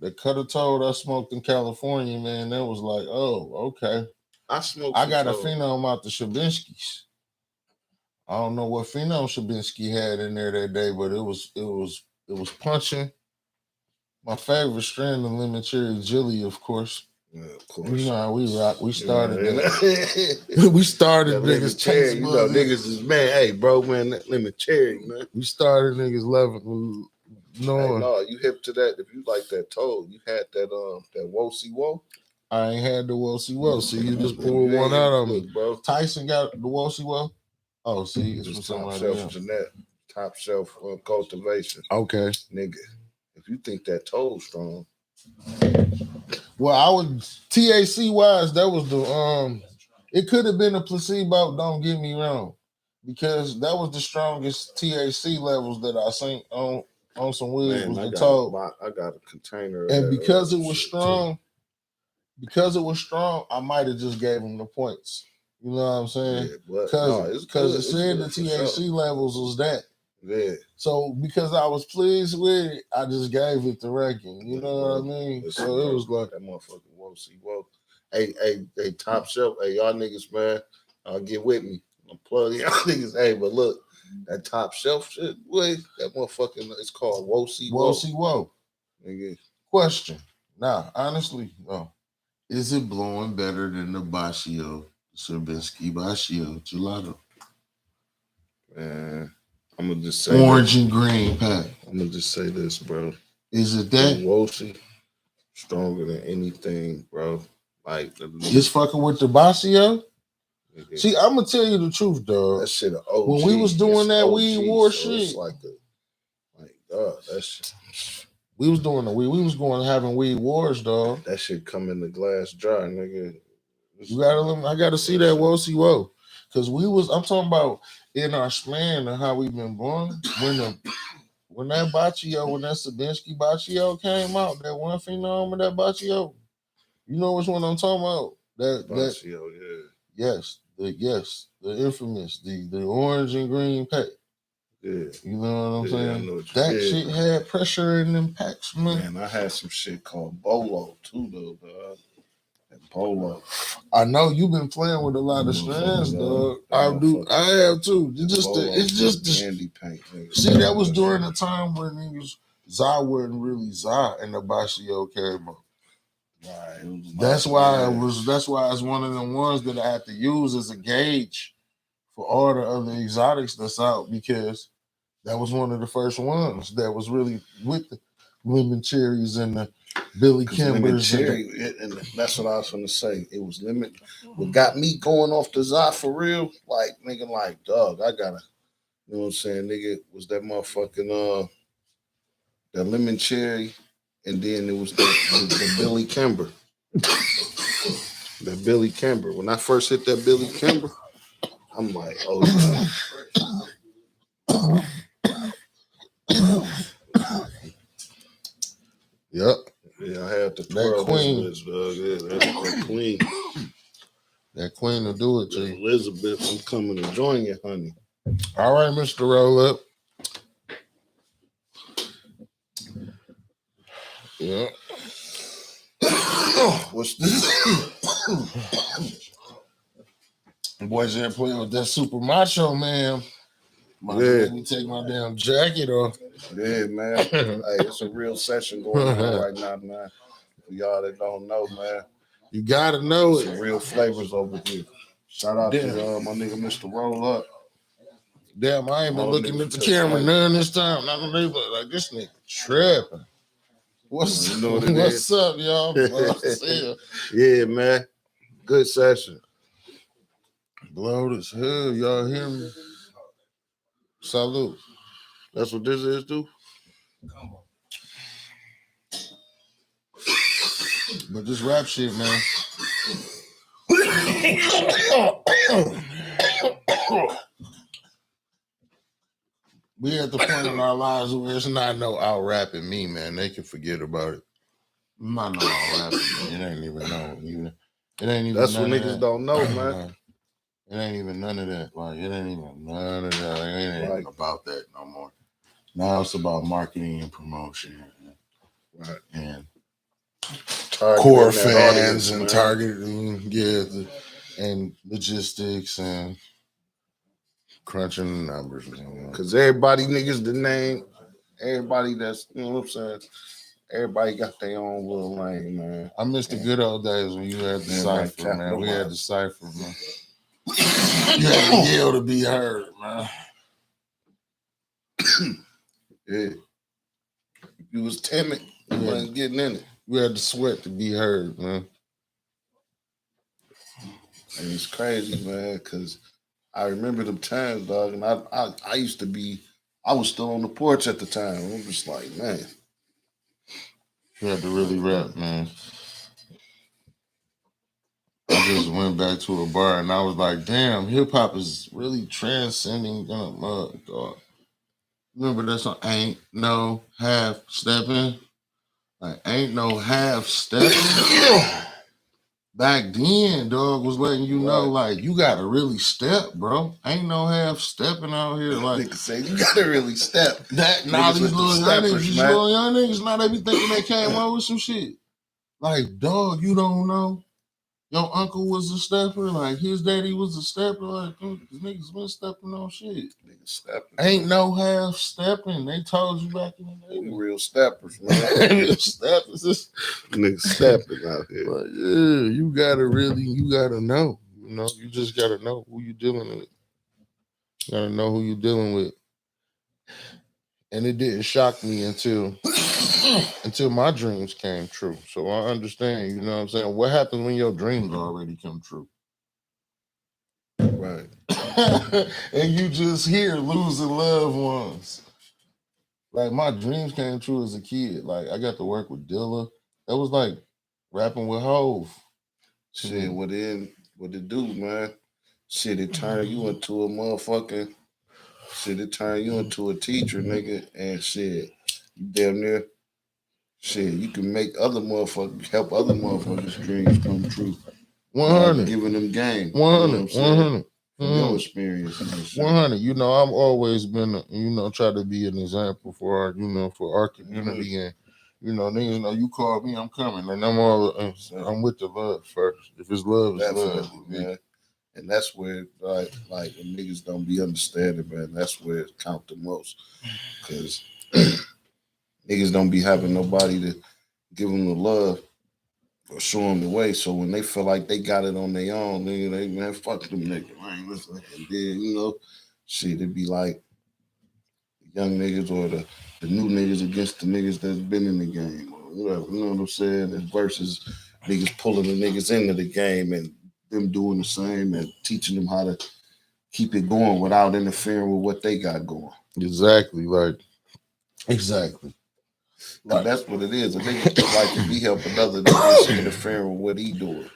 The cut of toad I smoked in California, man, that was like, oh, okay. I got a phenome out the Shabinsky's. I don't know what phenome Shabinsky had in there that day, but it was punching. My favorite strand of lemon cherry jelly, of course. Yeah, of course. You know how we rock. We started that. We started niggas chasing. Niggas is man. Hey, bro, man, that lemon cherry, man. We started niggas loving. No, you hip to that. If you like that toad, you had that Wosi Wo. I ain't had the Wosi Wo. See, you just pulled one out of me, bro. Tyson got the Wosi Wo. Oh, see, it's from somebody else. Jeanette, top shelf cultivation. Okay, nigga. If you think that toad strong, well, I would THC wise, that was the it could have been a placebo. Don't get me wrong, because that was the strongest THC levels that I seen on some weed. Was the toad. I got a container, and because it was strong, I might have just gave him the points. You know what I'm saying? Because it said the THC levels was that. Yeah. So because I was pleased with it, I just gave it the ranking. You know what I mean? So it was like that motherfucking Wosi Wo. Hey, top shelf. Hey, y'all niggas, man. Get with me. I'm plugging y'all niggas. Hey, but look, that top shelf shit, boy, that motherfucking, it's called Wosi Wo. Wosi Wo. Nigga. Question. Nah, honestly, no. Is it blowing better than the Bashio, Serbinsky Bashio gelato? Man, I'm gonna just say orange and green pack. I'm gonna just say this, bro. Is it that Wosi stronger than anything, bro? Like just fucking with the Bashio? Nigga. See, I'm gonna tell you the truth, dog. That shit, OG. When we was doing that weed war so shit, it's like that shit. We was doing the weed. We was going having weed wars, dog. That shit come in the glass jar, nigga. I gotta see that Wosi Wo. Cause I'm talking about in our span of how we've been born. When that Baccio, when that Sabinsky Baccio came out, that one phenome of that Baccio, you know which one I'm talking about? That Baccio, yeah. Yes, the infamous, the orange and green pack. Yeah. You know what I'm saying? I know what That shit had pressure in them packs, man. Man, I had some shit called Bolo too, though, dog. And Bolo. I know you've been playing with a lot of strands, dog. I have too. It's just the candy paint. Nigga. See, that was during the time when niggas Zai wasn't really Zai and the Basio came up. Right. That's why it's one of them ones that I had to use as a gauge for all the other exotics that's out, because that was one of the first ones that was really with the lemon cherries and the Billy Kimbers. And that's what I was gonna say. It was lemon. What got me going off the Zai for real, like nigga, like dog, I gotta, you know what I'm saying, nigga, was that motherfucking that lemon cherry, and then it was the Billy Kimber. That Billy Kimber. When I first hit that Billy Kimber, I'm like, oh no. Yep. Yeah, I had the 12 Elizabeths, dog. Yeah, that's that queen. That queen will do it to you. Elizabeth, I'm coming to join you, honey. All right, Mr. Roll Up. Yeah. What's this? Boys ain't playing with that super macho, man. Let me take my damn jacket off. Yeah, man. Hey, it's a real session going on right now, man. For y'all that don't know, man. You gotta know Some real flavors over here. Shout out to my nigga Mr. Roll Up. Damn, I ain't been looking at the camera none this time. Not gonna like this nigga tripping. What's up, y'all? Yeah, man. Good session. Blowed as hell. Y'all hear me? Salute. That's what this is, dude. But this rap shit, man. We at the point in our lives where it's not no out rapping me, man. They can forget about it. I'm not no out rapping, man. It ain't even no. It ain't even. That's what niggas don't know, man. It ain't even none of that. Like, it ain't even none of that. It ain't even about that no more. Now it's about marketing and promotion. Right. And core fans and targeting, and logistics and crunching numbers. Because everybody niggas the name, everybody that's, you know what I'm saying, everybody got their own little lane, man. I miss the good old days when you had the cipher, man. We had the cipher, man. You had to yell to be heard, man. Yeah. You was timid. You wasn't getting in it. You had to sweat to be heard, man. And it's crazy, man, because I remember them times, dog, and I used to be, I was still on the porch at the time. I'm just like, man. You had to really rap, man. I just went back to a bar and I was like, damn, hip hop is really transcending dog. Remember that song, Ain't No Half Stepping? Like, ain't no half stepping. Back then, dog, was letting you know, like, you gotta really step, bro. Ain't no half stepping out here. Like, niggas say you gotta really step. That now these little young niggas, now they be thinking they came up with some shit. Like, dog, you don't know. Your uncle was a stepper, like his daddy was a stepper, like niggas been stepping on shit. Niggas stepping. Ain't no half stepping. They told you back in the day. Real steppers, man. Real steppers. Niggas stepping out here. But yeah, you gotta know. You know, you just gotta know who you dealing with. You gotta know who you dealing with. And it didn't shock me until my dreams came true. So I understand, you know what I'm saying? What happens when your dreams already come true? Right. And you just hear losing loved ones. Like, my dreams came true as a kid. Like, I got to work with Dilla. That was like rapping with Hove. Shit, what it do, man? Shit, it turn you into a motherfucking. Shit, it turn you into a teacher, nigga. And shit, you damn near. Shit, you can make other motherfuckers, help other motherfuckers' dreams come true. 100. Giving them game. 100. 100. from your experience and shit. 100. You know, I've always been, try to be an example for our, for our community, and niggas know you call me, I'm coming, and I'm with the love first. If it's love, it's love, man. And that's where, like when niggas don't be understanding, man, that's where it count the most. Because niggas don't be having nobody to give them the love or show them the way. So when they feel like they got it on their own, nigga, they, man, fuck them niggas. I ain't listening. And then, shit, it be like young niggas or the new niggas against the niggas that's been in the game. Or whatever, you know what I'm saying? And versus niggas pulling the niggas into the game and them doing the same and teaching them how to keep it going without interfering with what they got going. Exactly. Like that's what it is. A nigga feel like if he help another nigga interfering with what he doing,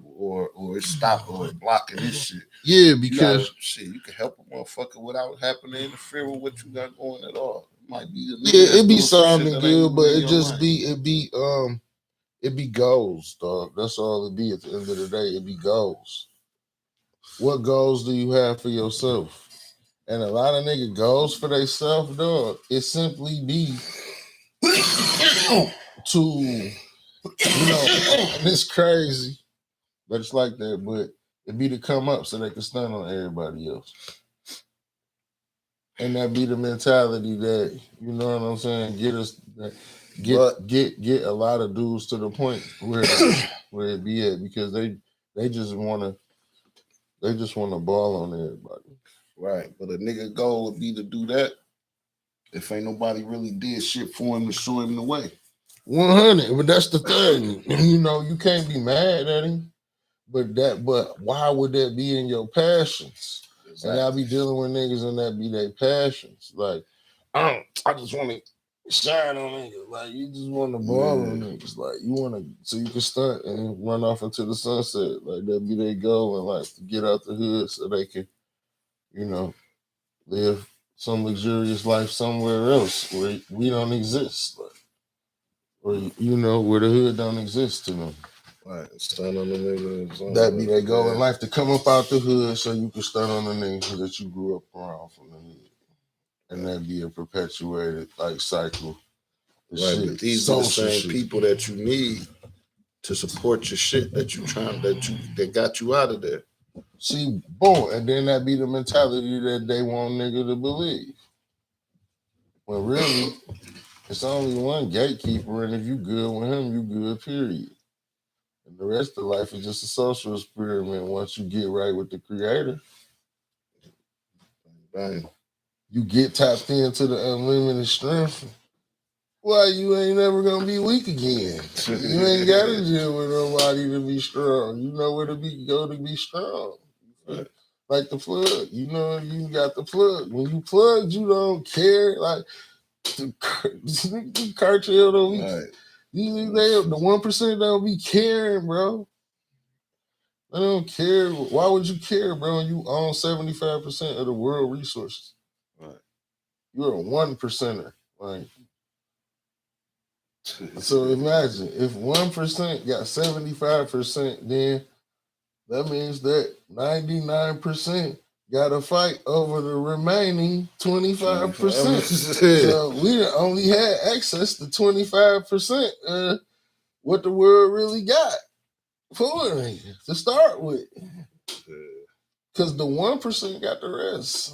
or stop or blocking his shit. Yeah, because you can help a motherfucker without having to interfere with what you got going at all. It might be it be sounding good, but it be goals, dog. That's all it be at the end of the day. It be goals. What goals do you have for yourself? And a lot of nigga goals for themselves, dog. It simply be to, and it's crazy, but it's like that. But it be to come up so they can stun on everybody else. And that be the mentality that, you know what I'm saying, get a lot of dudes to the point where it be at, because they just wanna ball on everybody. Right. But a nigga goal would be to do that if ain't nobody really did shit for him to show him the way. 100. But that's the thing. You can't be mad at him. But why would that be in your passions? Exactly. And I be dealing with niggas and that be their passions. Like, I just want to shine on niggas. Like, you just want to ball on niggas. Like, you want to, so you can stunt and run off into the sunset. Like, that be their goal, and like to get out the hood so they can, live some luxurious life somewhere else where we don't exist. Like, or, where the hood don't exist to them. Right, stun on the niggas. That be their goal in life, to come up out the hood so you can stun on the niggas that you grew up around from the hood. And that be a perpetuated cycle. Right, but these are the same people that you need to support your shit that got you out of there. See, boom, and then that be the mentality that they want nigga to believe. Well, really, it's only one gatekeeper, and if you good with him, you good, period. And the rest of life is just a social experiment once you get right with the creator. Bang. You get tapped into the unlimited strength. Why, you ain't never gonna be weak again. You ain't gotta deal with nobody to be strong. You know where to go to be strong. Right. Like the plug. You got the plug. When you plug, you don't care. Like the cartel don't be. Right. The 1% don't be caring, bro. They don't care. Why would you care, bro? You own 75% of the world resources. Right. You're a 1%er. Like, so imagine if 1% got 75%, then that means that 99% got to fight over the remaining 25%. So we only had access to 25% what the world really got for to start with. Because the 1% got the rest.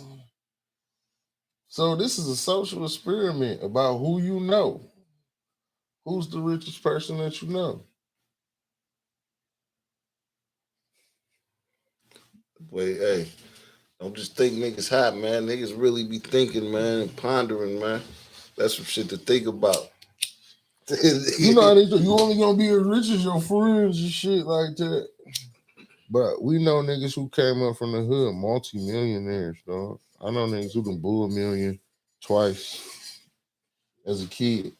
So this is a social experiment about who you know. Who's the richest person that you know? Wait, hey, don't just think niggas hot, man. Niggas really be thinking, man, and pondering, man. That's some shit to think about. You know how they do. You only gonna be as rich as your friends and shit like that. But we know niggas who came up from the hood, multi-millionaires, dog. I know niggas who can bull $1 million twice as a kid.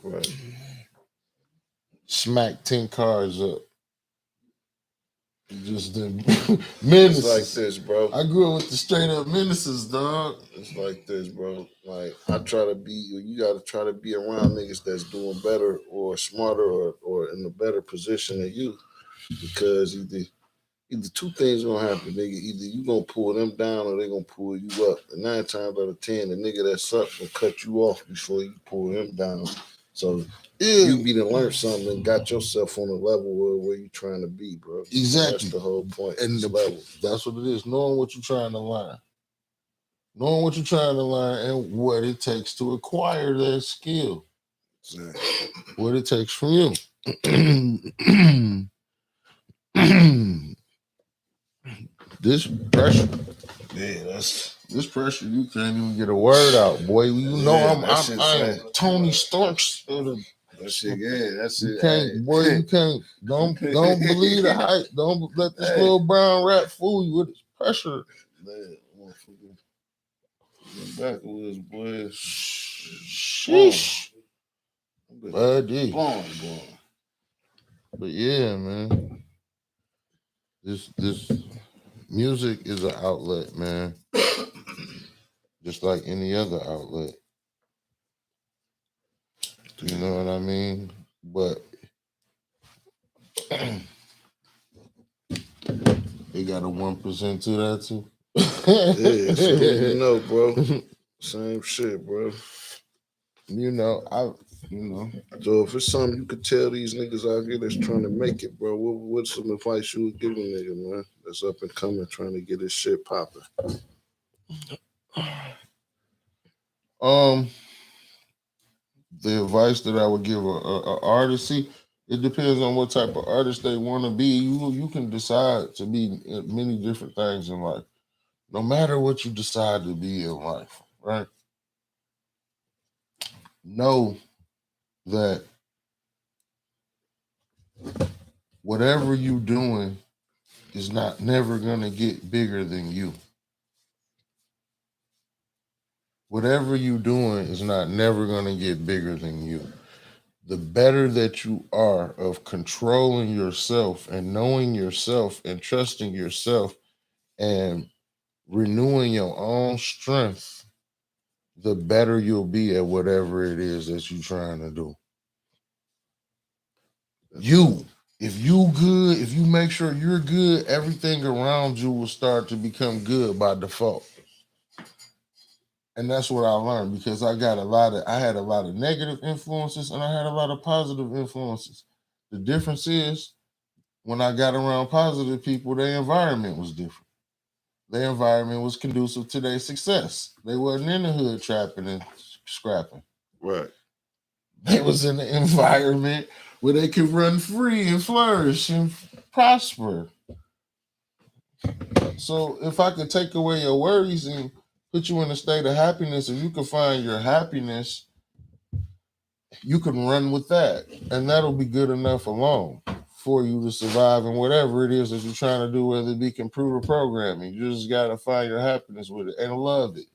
Right. Smack 10 cars up. Just the menaces. It's like this, bro. I grew up with the straight up menaces, dog. It's like this, bro. Like, you gotta try to be around niggas that's doing better or smarter or in a better position than you. Because either either two things gonna happen, nigga. Either you gonna pull them down or they gonna pull you up. And 9 times out of 10, the nigga that's up will cut you off before you pull them down. So you be to learn something and got yourself on a level where you trying to be, bro. Exactly. That's the whole point. And level. That's what it is. Knowing what you're trying to learn. Knowing what you're trying to learn and what it takes to acquire that skill. Exactly. What it takes from you. This pressure. Yeah, this pressure. You can't even get a word out, boy. You know I'm Tony Stark's. That shit, yeah, that's you it. Can't, boy, you can't. Don't believe the hype. Don't let this little brown rat fool you with his pressure. Man, backwoods, boy. Sheesh. Buddy. Boy. But yeah, man. This music is an outlet, man. Just like any other outlet. You know what I mean? But they got a 1% to that too. Yeah, so you know, bro. Same shit, bro. You know. So if it's something you could tell these niggas out here that's trying to make it, bro, what's some advice you would give a nigga, man, that's up and coming, trying to get his shit popping? The advice that I would give a artist, see, it depends on what type of artist they want to be. You can decide to be many different things in life. No matter what you decide to be in life, right? Know that whatever you're doing is never gonna get bigger than you. Whatever you're doing is never gonna get bigger than you. The better that you are of controlling yourself and knowing yourself and trusting yourself and renewing your own strength, the better you'll be at whatever it is that you're trying to do. If you good, if you make sure you're good, everything around you will start to become good by default. And that's what I learned, because I had a lot of negative influences and I had a lot of positive influences. The difference is when I got around positive people, their environment was different. Their environment was conducive to their success. They wasn't in the hood trapping and scrapping. Right. They was in the environment where they could run free and flourish and prosper. So if I could take away your worries and put you in a state of happiness, and you can find your happiness, you can run with that. And that'll be good enough alone for you to survive in whatever it is that you're trying to do, whether it be computer programming. You just got to find your happiness with it and love it.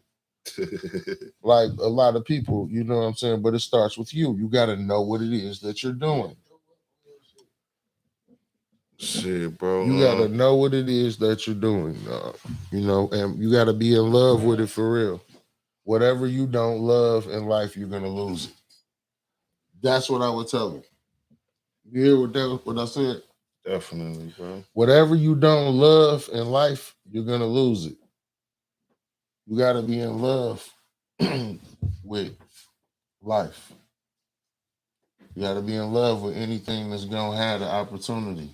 Like a lot of people, you know what I'm saying? But it starts with you. You got to know what it is that you're doing. Shit, bro. You got to know what it is that you're doing, you know, and you got to be in love with it for real. Whatever you don't love in life, you're going to lose it. That's what I would tell them. You hear what I said? Definitely, bro. Whatever you don't love in life, you're going to lose it. You got to be in love with life. You got to be in love with anything that's going to have the opportunity.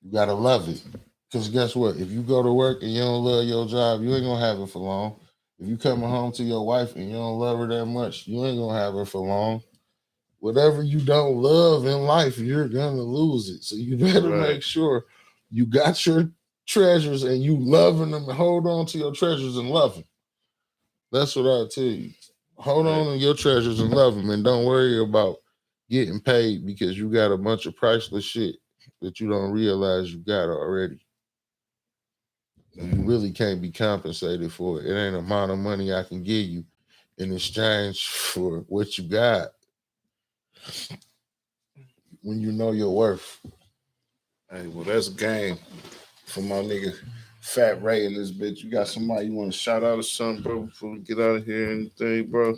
You got to love it. Because guess what? If you go to work and you don't love your job, you ain't going to have it for long. If you coming home to your wife and you don't love her that much, you ain't going to have her for long. Whatever you don't love in life, you're going to lose it. So you better make sure you got your treasures and you loving them, and hold on to your treasures and love them. That's what I tell you. Hold on to your treasures and love them, and don't worry about getting paid, because you got a bunch of priceless shit that you don't realize you got already. And you really can't be compensated for it. It ain't an amount of money I can give you in exchange for what you got when you know your worth. Hey, well, that's game for my nigga Fat Ray and this bitch. You got somebody you want to shout out or something, bro, before we get out of here? Anything, bro?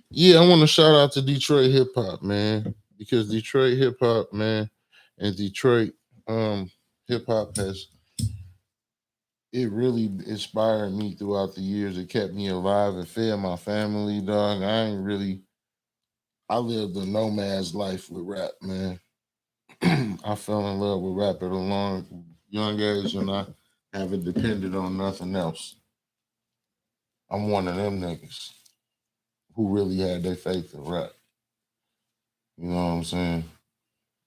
Yeah, I want to shout out to Detroit hip hop, man, because Detroit hip hop, man, and Detroit hip hop has it really inspired me throughout the years. It kept me alive and fed my family, dog. I lived a nomad's life with rap, man. I fell in love with rap at a young age, and I haven't depended on nothing else. I'm one of them niggas who really had their faith in rap. You know what I'm saying?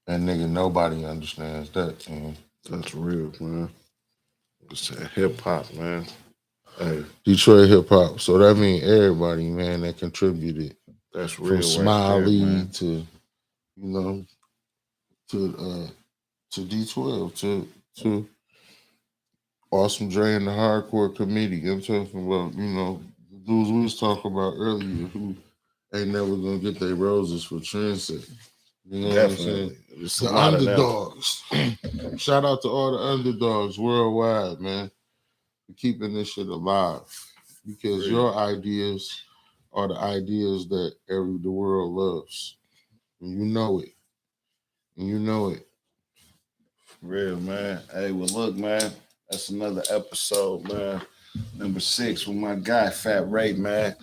And nigga, nobody understands that, man. That's real, man. It's hip hop, man. Hey, Detroit hip hop. So that means everybody, man, that contributed. that's From real Smiley right there, man. to, you know, to D12 to Awesome Dre and the Hardcore Committee. I'm talking about, the dudes we was talking about earlier who ain't never gonna get their roses for trendsetters. You know what I'm saying? Definitely. It's a The lot of them. underdogs. Shout out to all the underdogs worldwide, man. For keeping this shit alive. Because your ideas are the ideas that the world loves. And you know it. And you know it. Real, man. Hey, well, look, man. That's another episode, man. Number 6 with my guy, Fat Ray, man.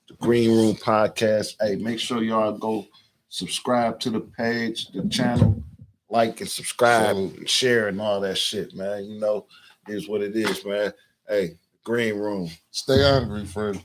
The Green Room Podcast. Hey, make sure y'all go subscribe to the page, the channel, like and subscribe, and share, and all that shit, man. You know, it is what it is, man. Hey, Green Room. Stay hungry, friends.